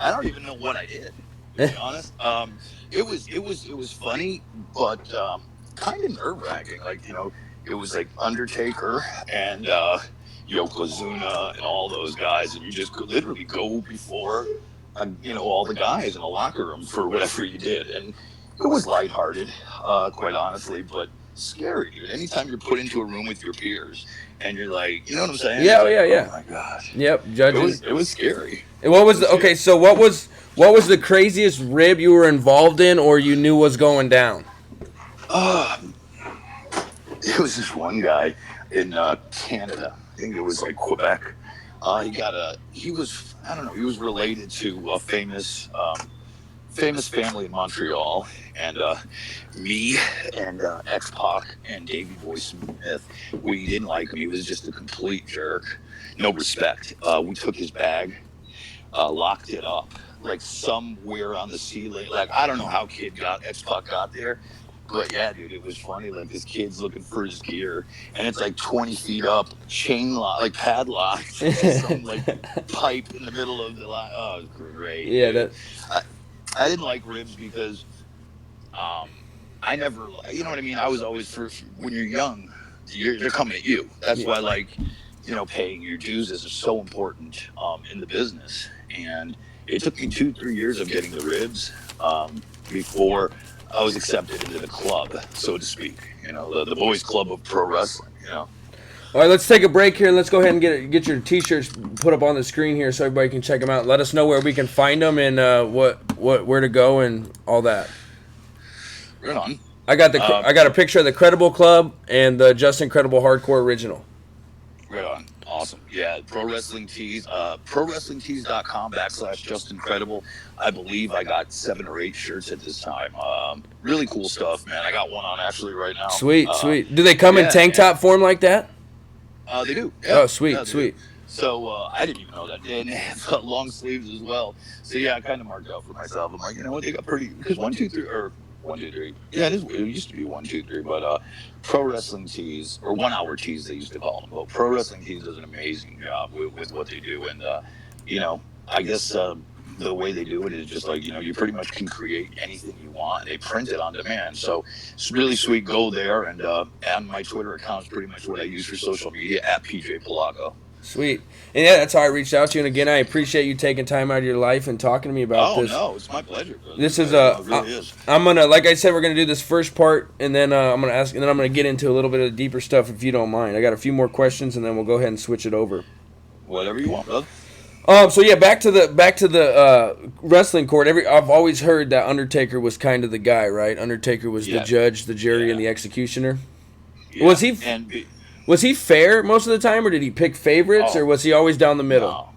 I don't even know what I did, to be honest. It was funny, but kind of nerve wracking. Like it was like Undertaker and Yokozuna and all those guys, and you just could literally go before all the guys in the locker room for whatever you did, and it was lighthearted, quite honestly, but scary, dude. Anytime you're put into a room with your peers and you're like, you know what I'm saying? Yeah, Oh my gosh. Yep, judging. It was scary. And what was so what was the craziest rib you were involved in or you knew was going down? It was this one guy in Canada. I think it was like Quebec. He was related to a famous family in Montreal, and me and X-Pac and Davey Boy Smith, we didn't like him. He was just a complete jerk. No respect. We took his bag, locked it up, like somewhere on the ceiling. Like, I don't know how X-Pac got there, but yeah, dude, it was funny. Like, this kid's looking for his gear, and it's like 20 feet up, chain lock, like padlocked, some like pipe in the middle of the line. Oh, it was great. Yeah, I didn't like ribs because I never, you know what I mean? I was always, when you're young, they're coming at you. That's why, like, paying your dues is so important in the business. And it took me 2-3 years of getting the ribs before I was accepted into the club, so to speak. The boys' club of pro wrestling. All right, let's take a break here and let's go ahead and get your T-shirts put up on the screen here so everybody can check them out. Let us know where we can find them and where to go and all that. Right on. I got a picture of the Credible Club and the Just Incredible Hardcore Original. Right on. Awesome. Yeah, Pro Wrestling Tees, prowrestlingtees.com/Just Incredible. I believe I got 7 or 8 shirts at this time. Really cool stuff, man. I got one on actually right now. Sweet. Do they come in tank top form like that? They do. Yeah. Oh, sweet. So I didn't even know that. And it had long sleeves as well. So yeah, I kind of marked out for myself. I'm like, you know what, they got pretty, because 1, 2, 3 or 1, 2, 3. Yeah, it used to be 1, 2, 3, but Pro Wrestling Tees, or 1 Hour Tees they used to call them. But Pro Wrestling Tees does an amazing job with what they do, and I guess the way they do it is just like, you pretty much can create anything you want. They print it on demand, so it's really sweet. Go there, and my Twitter account is pretty much what I use for social media at PJ Palago. Sweet. And yeah, that's how I reached out to you. And again, I appreciate you taking time out of your life and talking to me about Oh this. no, it's my pleasure, brother. This is It really is. I'm gonna, like I said, we're gonna do this first part, and then I'm gonna ask, and then I'm gonna get into a little bit of the deeper stuff if you don't mind. I got a few more questions, and then we'll go ahead and switch it over. Whatever you want, brother. So yeah, back to the wrestling court. I've always heard that Undertaker was kind of the guy, right? Undertaker was the judge, the jury, and the executioner. Yeah. Was he fair most of the time, or did he pick favorites, or was he always down the middle? No.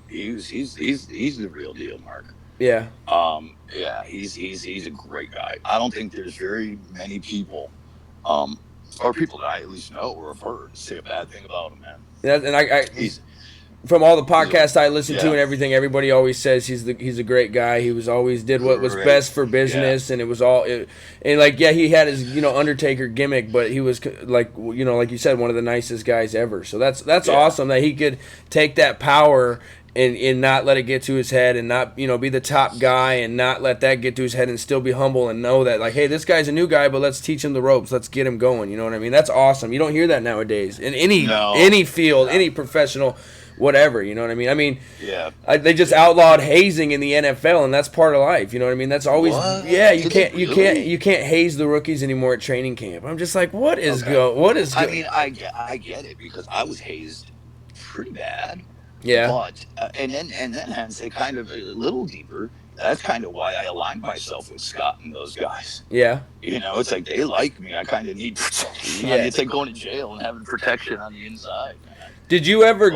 He's the real deal, Mark. Yeah. Yeah, he's a great guy. I don't think there's very many people, or people that I at least know or have heard say a bad thing about him, man. Yeah, and He's from all the podcasts I listen to and everything, everybody always says he's a great guy. He was always did what was best for business, and it was all. And like, yeah, he had his Undertaker gimmick, but he was like like you said, one of the nicest guys ever. So that's awesome that he could take that power and not let it get to his head, and not be the top guy and not let that get to his head, and still be humble and know that, like, hey, this guy's a new guy, but let's teach him the ropes, let's get him going. You know what I mean? That's awesome. You don't hear that nowadays in any field, any professional. Whatever, you know what I mean? I mean, they just outlawed hazing in the NFL, and that's part of life. You know what I mean? That's always you can't haze the rookies anymore at training camp. I'm just like, what is I mean, I get it, because I was hazed pretty bad. Yeah. But and then hence it kind of a little deeper. That's kind of why I aligned myself with Scott and those guys. Yeah. It's like they like me. I kind of need protection. Yeah. It's like going to jail and having protection on the inside. Did you ever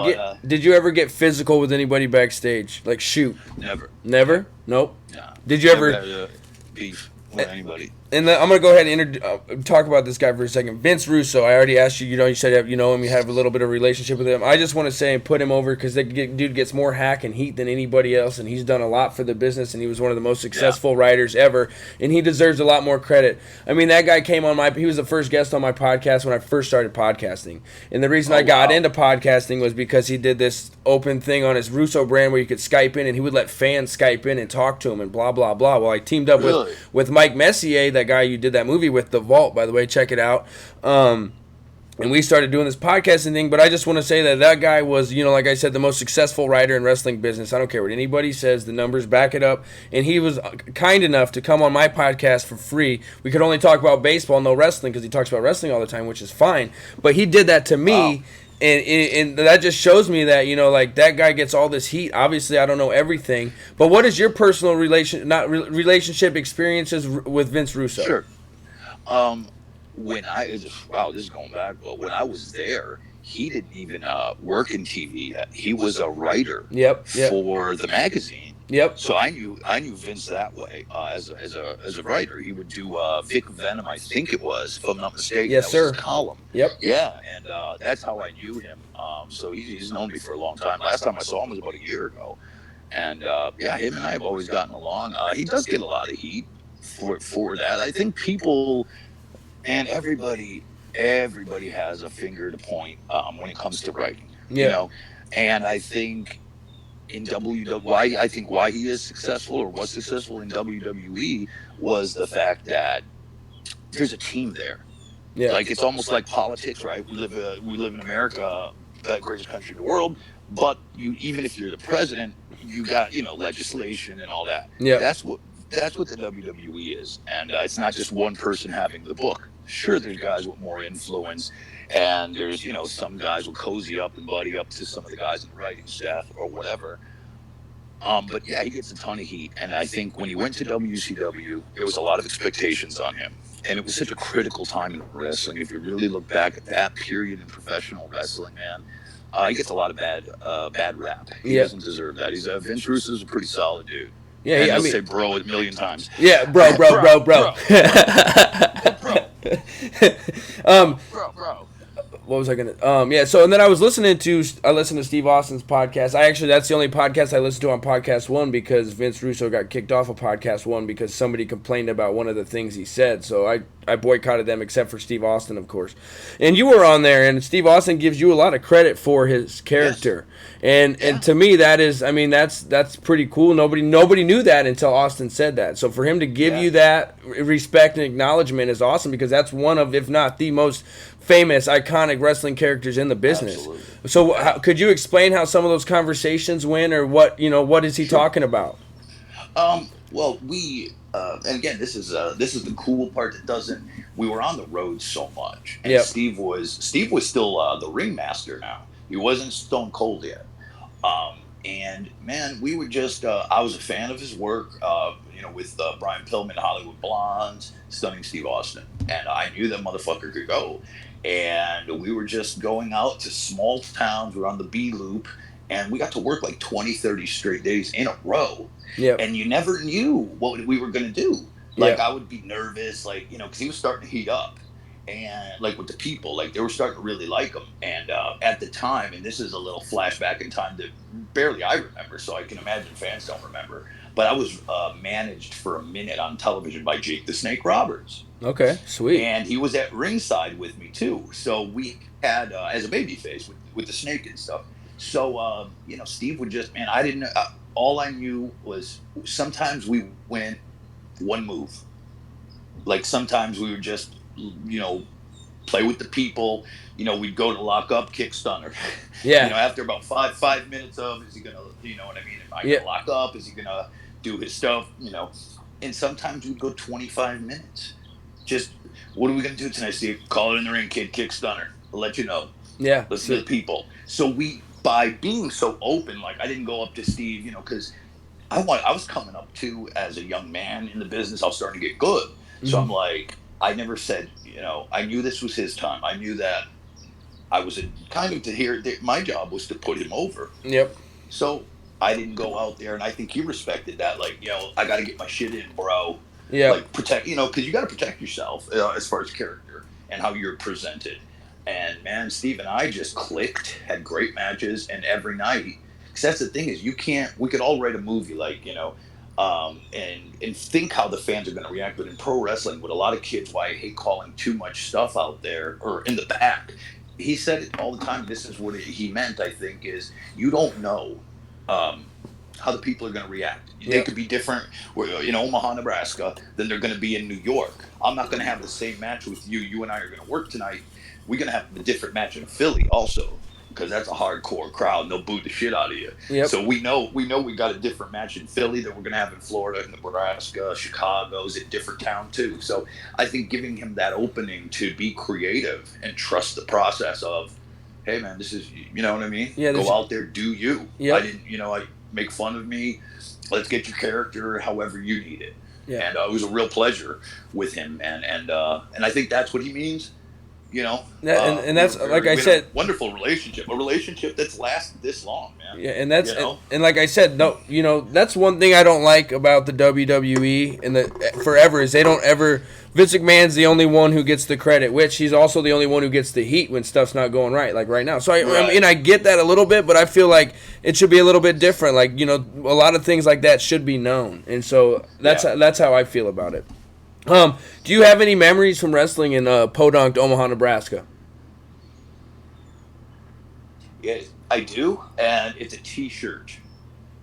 get physical with anybody backstage? Like, shoot? Never. Never? Nope. No. Did you ever had, beef with anybody? And I'm going to go ahead and talk about this guy for a second. Vince Russo, I already asked you, you said you know him, you have a little bit of relationship with him. I just want to say and put him over because that dude gets more hack and heat than anybody else, and he's done a lot for the business, and he was one of the most successful writers ever, and he deserves a lot more credit. I mean, that guy came on he was the first guest on my podcast when I first started podcasting. And the reason I got into podcasting was because he did this open thing on his Russo brand where you could Skype in, and he would let fans Skype in and talk to him and blah, blah, blah. Well, I teamed up with Mike Messier, that guy you did that movie with, The Vault, by the way, check it out. And we started doing this podcasting thing, but I just want to say that guy was, like I said, the most successful writer in wrestling business. I don't care what anybody says, the numbers back it up. And he was kind enough to come on my podcast for free. We could only talk about baseball, no wrestling, because he talks about wrestling all the time, which is fine. But he did that to me. Wow. And that just shows me that, like, that guy gets all this heat. Obviously, I don't know everything. But what is your personal relationship experiences with Vince Russo? Sure. This is going back, but when I was there, he didn't even work in TV yet. He was a writer for the magazine. Yep. So I knew Vince that way as a writer. He would do Vic Venom, I think it was, if I'm not mistaken. Yes, that sir. Was his column. Yep. Yeah, and that's how I knew him. So he's known me for a long time. Last time I saw him was about a year ago, and him and I have always gotten along. He does get a lot of heat for that. I think people and everybody has a finger to point when it comes to writing. Yeah. And I think in WWE, why he is successful or was successful in WWE was the fact that there's a team there. Yeah. Like, it's almost like politics, right? We live in America, the greatest country in the world, but even if you're the president, you got legislation and all that. Yeah. That's what the WWE is, and it's not just one person having the book. Sure, there's guys with more influence, and there's some guys will cozy up and buddy up to some of the guys in the writing staff or whatever. But yeah, he gets a ton of heat, and I think when he went to WCW, there was a lot of expectations on him, and it was such a critical time in wrestling. If you really look back at that period in professional wrestling, man, he gets a lot of bad rap. He doesn't deserve that. Vince Russo's a pretty solid dude. Yeah, and I'll say bro a million times. Yeah, bro. Bro. what was I gonna? Yeah. So and then I listened to Steve Austin's podcast. That's the only podcast I listened to on Podcast One because Vince Russo got kicked off of Podcast One because somebody complained about one of the things he said. So I boycotted them except for Steve Austin, of course. And you were on there, and Steve Austin gives you a lot of credit for his character. Yes. And to me that is, I mean, that's pretty cool. Nobody knew that until Austin said that. So for him to give you that respect and acknowledgement is awesome because that's one of, if not the most famous, iconic wrestling characters in the business. Absolutely. So could you explain how some of those conversations went, or what is he talking about? Well, and again, this is the cool part that doesn't. We were on the road so much, and Steve was still the ringmaster now. He wasn't Stone Cold yet. And man, we would just. I was a fan of his work. With Brian Pillman, Hollywood Blondes, Stunning Steve Austin, and I knew that motherfucker could go. And we were just going out to small towns. We were on the B loop, and we got to work like 20, 30 straight days in a row. Yeah. And you never knew what we were going to do. Like, I would be nervous, like, because he was starting to heat up. And, like, with the people, like, they were starting to really like him. And at the time, and this is a little flashback in time that barely I remember, so I can imagine fans don't remember. But I was managed for a minute on television by Jake the Snake Roberts. Okay, sweet. And he was at ringside with me, too. So we had, as a babyface with the Snake and stuff. So, Steve would just, man, I didn't, all I knew was sometimes we went one move. Like sometimes we would just, play with the people. We'd go to lock up, kick stunner. Yeah. After about five minutes of, is he gonna, you know what I mean? Am I gonna lock up? Is he gonna do his stuff? And sometimes we'd go 25 minutes. Just, what are we gonna do tonight, Steve? Call it in the ring, kid, kick stunner. I'll let you know. Yeah. Listen to the people. So by being so open, like I didn't go up to Steve, because I was coming up too as a young man in the business. I was starting to get good. Mm-hmm. So I'm like, I never said, I knew this was his time. I knew that I was my job was to put him over. Yep. So I didn't go out there, and I think he respected that. Like, I got to get my shit in, bro. Yeah. Like, protect, because you got to protect yourself as far as character and how you're presented. And man, Steve and I just clicked, had great matches, and every night, because that's the thing is we could all write a movie like, and think how the fans are going to react. But in pro wrestling, with a lot of kids, why I hate calling too much stuff out there or in the back, he said it all the time. This is what he meant, I think, is you don't know how the people are going to react. They could be different in Omaha, Nebraska, than they're going to be in New York. I'm not going to have the same match with you. You and I are going to work tonight. We're going to have a different match in Philly also, because that's a hardcore crowd and they'll boo the shit out of you. Yep. So we know we got a different match in Philly that we're going to have in Florida, Nebraska, Chicago's a different town too. So I think giving him that opening to be creative and trust the process of, hey man, this is, you know what I mean? Yeah, go out there, do you. Yep. I didn't, I make fun of me. Let's get your character however you need it. Yeah. And it was a real pleasure with him. And I think that's what he means. And that's like I said, a wonderful relationship, a relationship that's lasted this long, man. Yeah, and that's and like I said, no, that's one thing I don't like about the WWE and the forever is they don't ever. Vince McMahon's the only one who gets the credit, which he's also the only one who gets the heat when stuff's not going right, like right now. So I mean, I get that a little bit, but I feel like it should be a little bit different. Like a lot of things like that should be known, and so that's how I feel about it. Do you have any memories from wrestling in Podunk, Omaha, Nebraska? Yeah, I do, and it's a T-shirt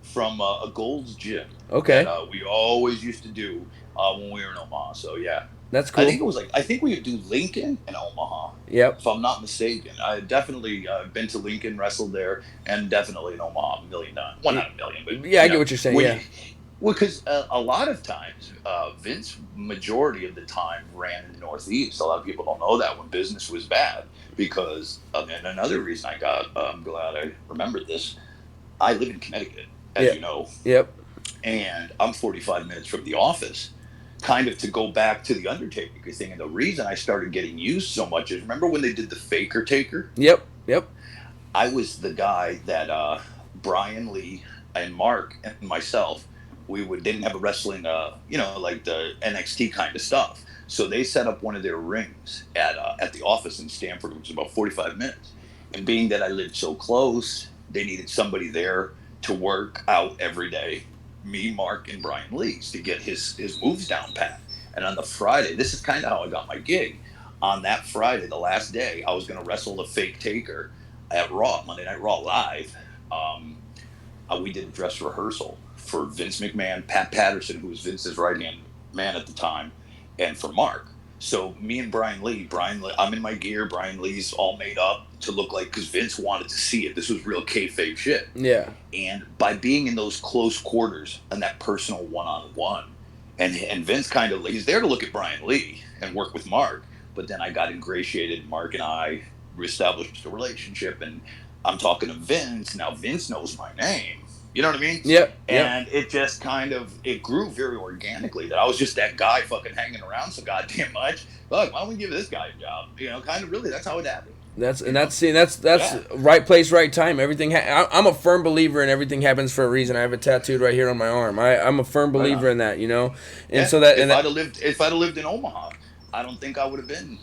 from a Gold's Gym. Okay. That, we always used to do when we were in Omaha. So yeah, that's cool. I think we would do Lincoln and Omaha. Yep. If I'm not mistaken, I definitely been to Lincoln, wrestled there, and definitely in Omaha a million times. Well, not a million, but I get what you're saying. Well, because a lot of times, Vince, majority of the time, ran in the Northeast. A lot of people don't know that when business was bad. Because, and another reason I'm glad I remembered this, I live in Connecticut, as you know. Yep. And I'm 45 minutes from the office. Kind of to go back to the Undertaker thing. And the reason I started getting used so much is, remember when they did the Faker Taker? Yep. I was the guy that Brian Lee and Mark and myself, we didn't have a wrestling, like the NXT kind of stuff. So they set up one of their rings at the office in Stamford, which is about 45 minutes. And being that I lived so close, they needed somebody there to work out every day. Me, Mark, and Brian Lees to get his moves down pat. And on the Friday, this is kind of how I got my gig. On that Friday, the last day, I was going to wrestle the Fake Taker at Raw, Monday Night Raw live. Um, we did a dress rehearsal for Vince McMahon, Pat Patterson, who was Vince's right hand man at the time, and for Mark. So me and Brian Lee, I'm in my gear. Brian Lee's all made up to look like, because Vince wanted to see it. This was real kayfabe shit. Yeah. And by being in those close quarters and that personal one-on-one, and Vince kind of, he's there to look at Brian Lee and work with Mark. But then I got ingratiated. Mark and I reestablished a relationship, and I'm talking to Vince. Now Vince knows my name. You know what I mean? Yep. And it just kind of, it grew very organically that I was just that guy fucking hanging around so goddamn much. Look, why don't we give this guy a job? You know, kind of really, that's how it happened. That's right place, right time. Everything. I'm a firm believer in everything happens for a reason. I have it tattooed right here on my arm. I'm a firm believer in that. You know, and so that if I'd have lived in Omaha, I don't think I would have been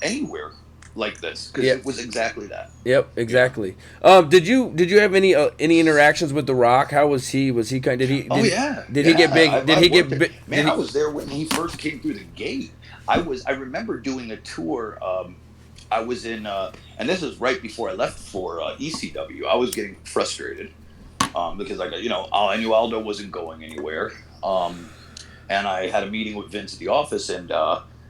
anywhere like this, because it was exactly that. Yep, exactly. Did you have any interactions with The Rock? How was he? Was he kind? Did he? Did he get big? Did he get big? Man, I was there when he first came through the gate. I remember doing a tour. I was in, and this was right before I left for ECW. I was getting frustrated because I knew Aldo wasn't going anywhere, and I had a meeting with Vince at the office, and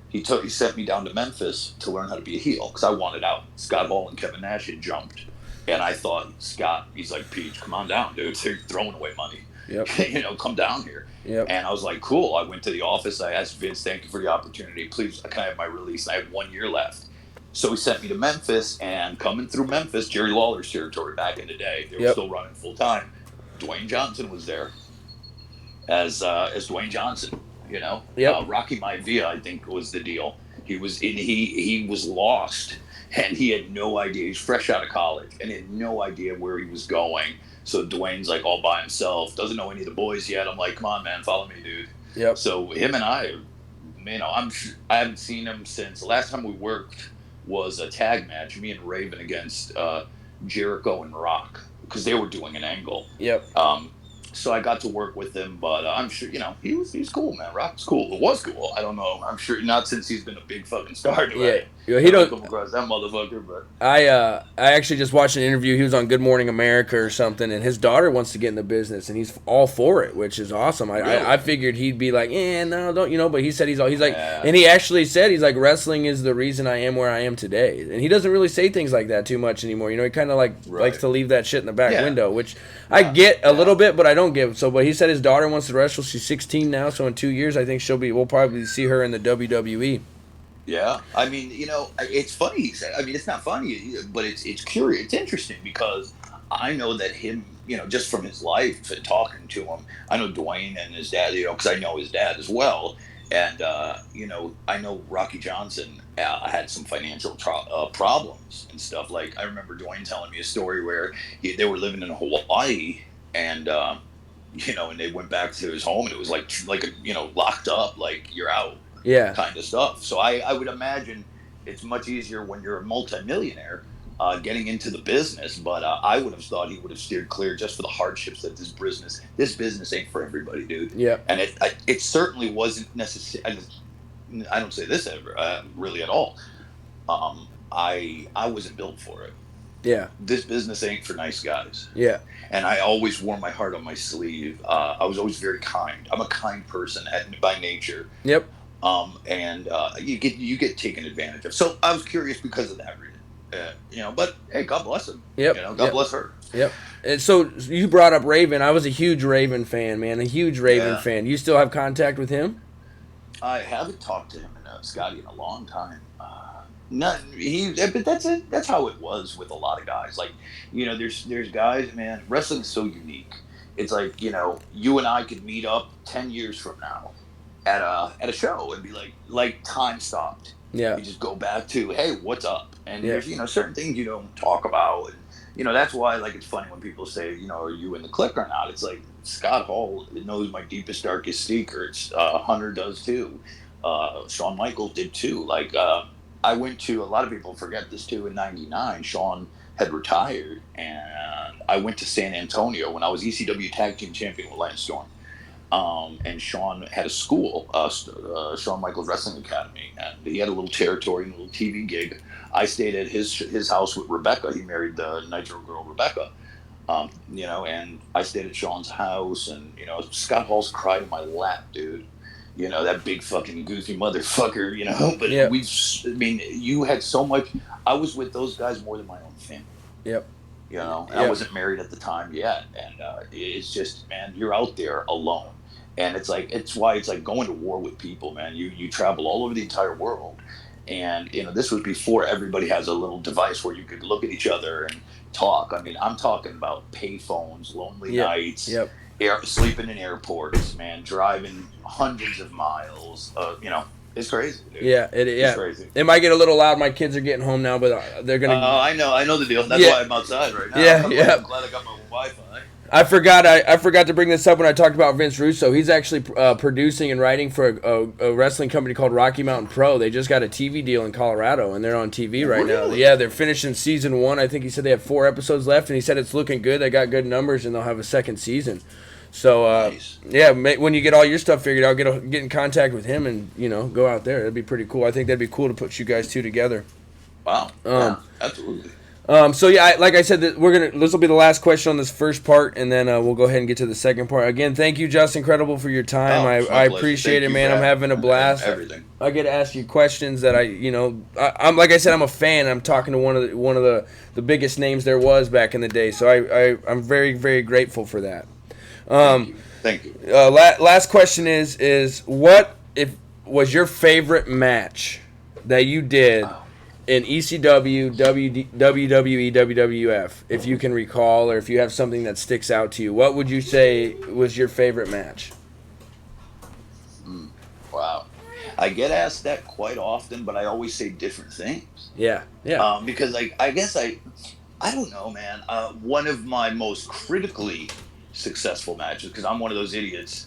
he sent me down to Memphis to learn how to be a heel because I wanted out. Scott Hall and Kevin Nash had jumped, and I thought, Scott, he's like, Peach, come on down, dude. You're throwing away money. Yep. Come down here. Yep. And I was like, cool. I went to the office. I asked Vince, thank you for the opportunity. Please, can I have my release? I had 1 year left. So he sent me to Memphis, and coming through Memphis, Jerry Lawler's territory back in the day, they were still running full time. Dwayne Johnson was there as Dwayne Johnson. Rocky Maivia, I think, was the deal. He was lost, and he had no idea. He's fresh out of college, and he had no idea where he was going. So Dwayne's like all by himself, doesn't know any of the boys yet. I'm like, come on, man, follow me, dude. Yep. So him and I haven't seen him since the last time we worked was a tag match, me and Raven against Jericho and Rock, because they were doing an angle. Yep. So I got to work with him, but I'm sure, he's cool, man. Rock's cool. It was cool. I don't know. I'm sure not since he's been a big fucking star. He don't come across that motherfucker, but I actually just watched an interview. He was on Good Morning America or something, and his daughter wants to get in the business, and he's all for it, which is awesome. I figured he'd be like, no, don't, but he said he's like, and he actually said, he's like, wrestling is the reason I am where I am today, and he doesn't really say things like that too much anymore. He kind of likes to leave that shit in the back window, which I get a little bit, but I don't give. So, but he said his daughter wants to wrestle. She's 16 now, so in 2 years, I think we'll probably see her in the WWE. Yeah, I mean, it's funny. I mean, it's not funny, but it's curious. It's interesting because I know that him, just from his life and talking to him, I know Dwayne and his dad, because I know his dad as well. And, I know Rocky Johnson had some financial problems and stuff. Like, I remember Dwayne telling me a story where they were living in Hawaii, and, and they went back to his home, and it was like locked up, like, you're out. Kind of stuff. So I would imagine it's much easier when you're a multimillionaire getting into the business. But I would have thought he would have steered clear just for the hardships that this business ain't for everybody, dude. Yeah. And it certainly wasn't necessary. I don't say this ever really at all. I wasn't built for it. Yeah. This business ain't for nice guys. Yeah. And I always wore my heart on my sleeve. I was always very kind. I'm a kind person by nature. Yep. And you get taken advantage of. So I was curious because of that reason, but hey, God bless him. Yep. God bless her. Yep. And so you brought up Raven. I was a huge Raven fan, man. A huge Raven fan. You still have contact with him? I haven't talked to him and Scotty in a long time. But that's it. That's how it was with a lot of guys. Like, there's guys, man. Wrestling's so unique. It's like, you and I could meet up 10 years from now at a show and be like time stopped. Yeah. You just go back to, hey, what's up? And there's certain things you don't talk about, and that's why it's funny when people say, are you in the clique or not? It's like Scott Hall knows my deepest darkest secrets. Hunter does too. Shawn Michaels did too. Like I went to a lot of people forget this too. In '99, Shawn had retired, and I went to San Antonio when I was ECW Tag Team Champion with Lance Storm. And Shawn had a school, Shawn Michaels Wrestling Academy, and he had a little territory and a little TV gig. I stayed at his house with Rebecca. He married the Nitro girl Rebecca, and I stayed at Shawn's house, and Scott Hall's cried in my lap, dude. That big fucking goofy motherfucker. But Yeah. I mean, you had so much. I was with those guys more than my own family. Yep. And I Yep. wasn't married at the time yet, and it's just, man, you're out there alone, and it's why it's like going to war with people, man. You travel all over the entire world, and this was before everybody has a little device where you could look at each other and talk. I mean, I'm talking about payphones, lonely Yep. nights, Yep. sleeping in airports, man, driving hundreds of miles. It's crazy, dude. Yeah. It's crazy. It might get a little loud. My kids are getting home now, but they're gonna. I know the deal. That's why I'm outside right now. Yeah. I'm glad I got my Wi-Fi. I forgot to bring this up when I talked about Vince Russo. He's actually producing and writing for a wrestling company called Rocky Mountain Pro. They just got a TV deal in Colorado, and they're on TV right now. Yeah, they're finishing season 1. I think he said they have 4 episodes left, and he said it's looking good. They got good numbers, and they'll have a second season. So, Nice. yeah, when you get all your stuff figured out, get in contact with him and, go out there. That'd be pretty cool. I think that'd be cool to put you guys two together. Wow. Yeah, absolutely. So yeah, like I said, this will be the last question on this first part, and then we'll go ahead and get to the second part. Again, thank you, Justin Credible, for your time. I appreciate it, man. I'm having a blast. Everything. I get to ask you questions that I'm like I said, I'm a fan. I'm talking to one of the biggest names there was back in the day. So I'm very, very grateful for that. Thank you. Last question is what was your favorite match that you did in ECW, WWE, WWF, if you can recall, or if you have something that sticks out to you? What would you say was your favorite match? Wow. I get asked that quite often, but I always say different things. Yeah. Because I guess I don't know, man. One of my most critically successful matches, because I'm one of those idiots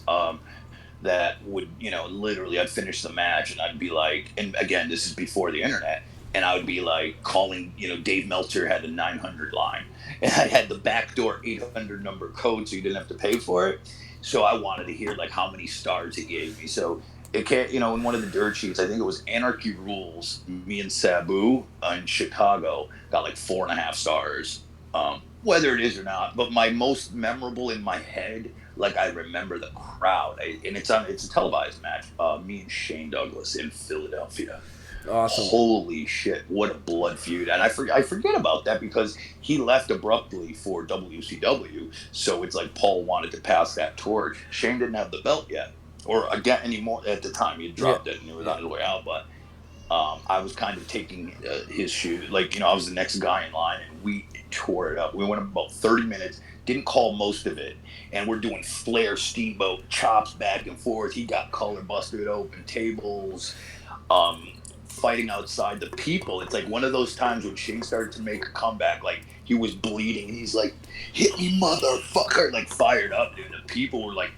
that would, literally I'd finish the match and I'd be like, and again, this is before the internet, and I would be like calling, Dave Meltzer had a 900 line, and I had the backdoor 800 number code, so you didn't have to pay for it. So I wanted to hear like how many stars he gave me. So it can't, in one of the dirt sheets, I think it was Anarchy Rules, me and Sabu in Chicago got like 4.5 stars. Whether it is or not, but my most memorable in my head, like I remember the crowd, and it's a televised match. Me and Shane Douglas in Philadelphia. Awesome. Holy shit! What a blood feud, and I forget about that because he left abruptly for WCW. So it's like Paul wanted to pass that torch. Shane didn't have the belt yet, or again anymore at the time. He had dropped it and he was on his way out, but. I was kind of taking his shoe, like, I was the next guy in line, and we tore it up. We went about 30 minutes, didn't call most of it, and we're doing Flair Steamboat chops back and forth. He got color busted open, tables, fighting outside. The people, it's like one of those times when Shane started to make a comeback, like he was bleeding, and he's like, hit me, motherfucker, like fired up, dude. The people were like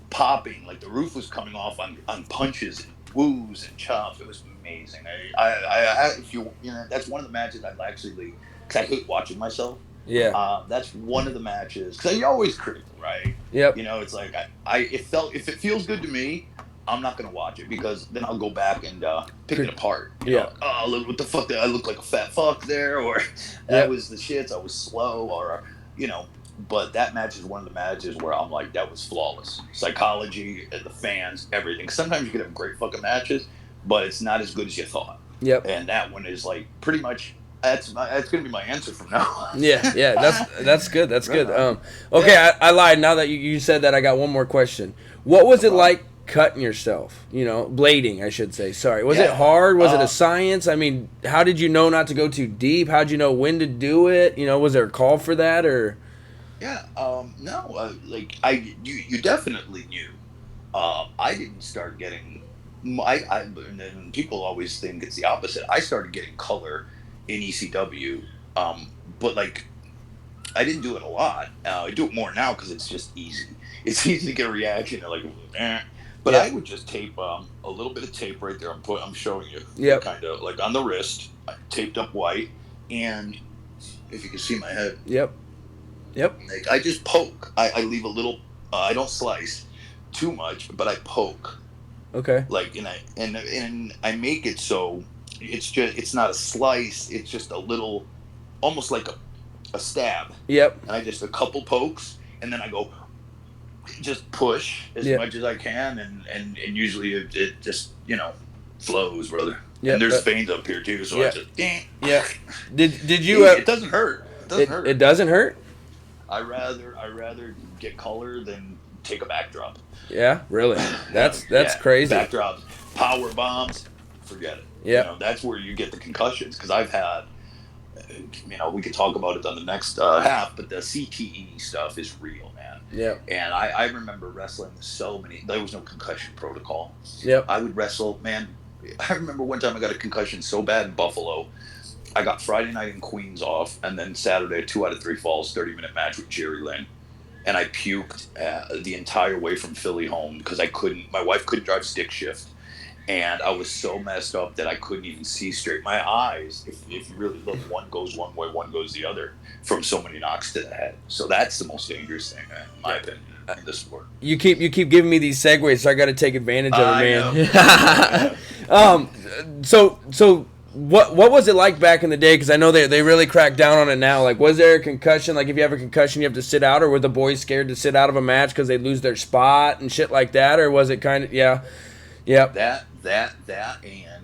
popping, like the roof was coming off on punches and woos and chops. It was amazing. I if that's one of the matches I'd actually, because I hate watching myself. Yeah. That's one of the matches, because you're always critical, right? Yep. It's like if it feels good to me, I'm not gonna watch it, because then I'll go back and pick it apart. Oh, look, what the fuck? Did I look like a fat fuck there, or that was the shits? I was slow, or But that match is one of the matches where I'm like, that was flawless. Psychology, the fans, everything. Sometimes you can have great fucking matches, but it's not as good as you thought. Yep. And that one is like pretty much that's gonna be my answer from now on. Yeah. That's good. That's good. Okay, I lied. Now that you said that, I got one more question. What was it like cutting yourself? Blading, I should say. Sorry. Was it hard? Was it a science? I mean, how did you know not to go too deep? How did you know when to do it? Was there a call for that, or? Yeah, no, you definitely knew. I didn't start getting, and people always think it's the opposite. I started getting color in ECW, but like, I didn't do it a lot. I do it more now because it's just easy. It's easy to get a reaction, like, But Yeah. I would just tape a little bit of tape right there. I'm showing you, Yep. kind of like on the wrist, taped up white, and if you can see my head, Yep. Yep. like I just poke. I leave a little. I don't slice too much, but I poke. Okay. Like and I make it so it's not a slice. It's just a little, almost like a stab, Yep. and I just a couple pokes, and then I go just push as Yep. much as I can, and usually it just flows, brother. And Yep. there's veins up here too, so I Yep. just Yep. Did you easy. It doesn't hurt. It doesn't it hurt. doesn't hurt? I rather get color than take a backdrop. Yeah, really. That's Yeah, crazy. backdrops, power bombs, forget it. Yep. That's where you get the concussions. Because I've had, we could talk about it on the next half, but the CTE stuff is real, man. Yep. And I remember wrestling so many. There was no concussion protocol. Yep. I would wrestle, man. I remember one time I got a concussion so bad in Buffalo. I got Friday night in Queens off, and then Saturday, 2 out of 3 falls, 30-minute match with Jerry Lynn. And I puked the entire way from Philly home because my wife couldn't drive stick shift. And I was so messed up that I couldn't even see straight. My eyes, if you really look, one goes one way, one goes the other from so many knocks to the head. So that's the most dangerous thing, in my opinion, in this sport. You keep giving me these segues, so I got to take advantage of it, man. So what was it like back in the day? Because I know they really cracked down on it now. Like, was there a concussion? Like, if you have a concussion, you have to sit out, or were the boys scared to sit out of a match because they lose their spot and shit like that? Or was it kind of yeah. That, and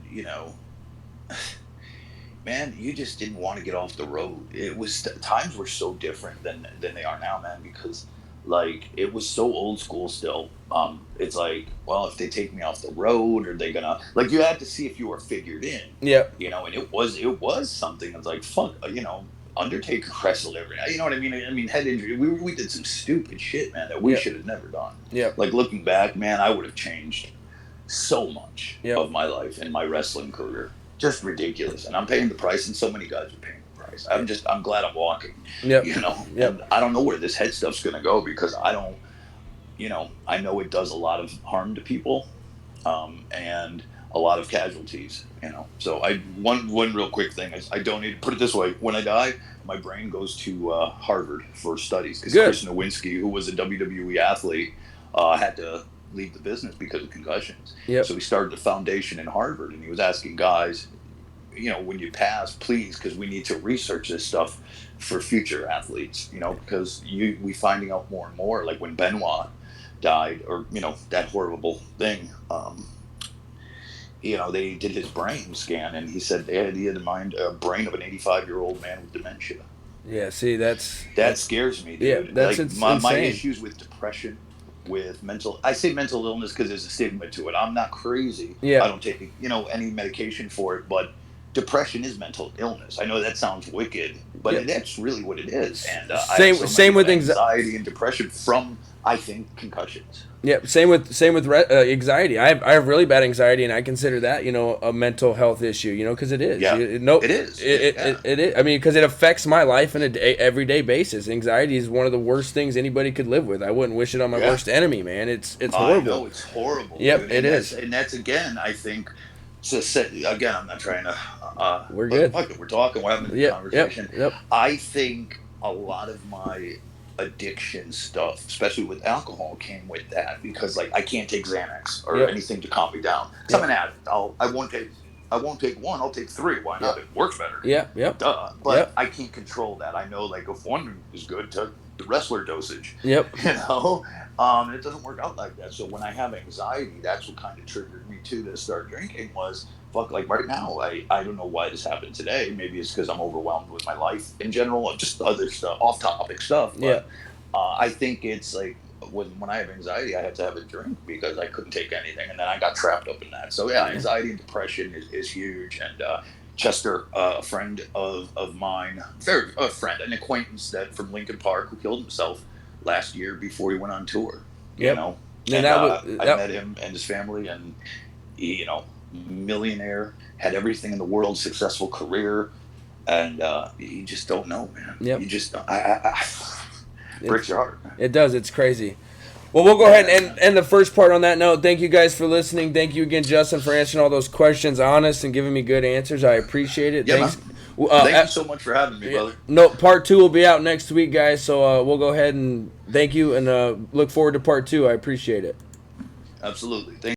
man, you just didn't want to get off the road. It was times were so different than they are now, man, because like it was so old school still. It's like, well, if they take me off the road, are they gonna, like, you had to see if you were figured in. Yep. And it was something. It's like, fuck, Undertaker wrestled every night. You know what I mean? I mean, head injury. We did some stupid shit, man, that we should have never done. Yep. Like, looking back, man, I would have changed so much Yep. of my life and my wrestling career. Just ridiculous. And I'm paying the price, and so many guys are paying the price. I'm glad I'm walking. Yep. And I don't know where this head stuff's gonna go, because I don't, I know it does a lot of harm to people, and a lot of casualties. So one real quick thing is, I donate. Put it this way: when I die, my brain goes to Harvard for studies, because Chris Nowinski, who was a WWE athlete, had to leave the business because of concussions. Yep. So he started a foundation in Harvard, and he was asking guys, when you pass, please, because we need to research this stuff for future athletes. Because we finding out more and more, like when Benoit died, or that horrible thing. They did his brain scan, and he said he had a brain of an 85-year-old man with dementia. Yeah. See, that scares me, dude. Yeah, that's my insane. issues with depression, with I say mental illness because there's a stigma to it. I'm not crazy. Yeah. I don't take any medication for it, but depression is mental illness. I know that sounds wicked, but that's really what it is. And same with anxiety and depression from, I think, concussions. Yeah, same with anxiety. I have really bad anxiety, and I consider that a mental health issue. Because it is. Yeah, it is. It is. I mean, because it affects my life on a everyday basis. Anxiety is one of the worst things anybody could live with. I wouldn't wish it on my worst enemy, man. It's horrible. I know, it's horrible. Yep, dude. It is. And that's, again, I think. Again, I'm not trying to. We're good. Fuck it, we're talking. We're having a conversation. Yep. I think a lot of my addiction stuff, especially with alcohol, came with that, because I can't take Xanax or anything to calm me down. Because I'm an addict. I won't take one. I'll take 3. Why not? It works better. Yep. Duh. But I can't control that. I know, if one is good, to the wrestler dosage. Yep. It doesn't work out like that. So when I have anxiety, that's what kind of triggered me to start drinking. Was fuck, right now, I don't know why this happened today. Maybe it's because I'm overwhelmed with my life in general, just other stuff, off-topic stuff. But I think it's when I have anxiety, I have to have a drink because I couldn't take anything, and then I got trapped up in that. So anxiety and depression is huge. And Chester, a friend of mine, a friend, an acquaintance from Lincoln Park, who killed himself last year before he went on tour. I met him and his family, and he, millionaire, had everything in the world, successful career, and you just don't know, man. You just breaks your heart. It does. It's crazy. Well, we'll go ahead and end the first part on that note. Thank you guys for listening. Thank you again, Justin, for answering all those questions, honest, and giving me good answers. I appreciate it. Yeah, Thanks. man. Thank you so much for having me, brother. No, part 2 will be out next week, guys. So we'll go ahead and thank you and look forward to part 2. I appreciate it. Absolutely. Thank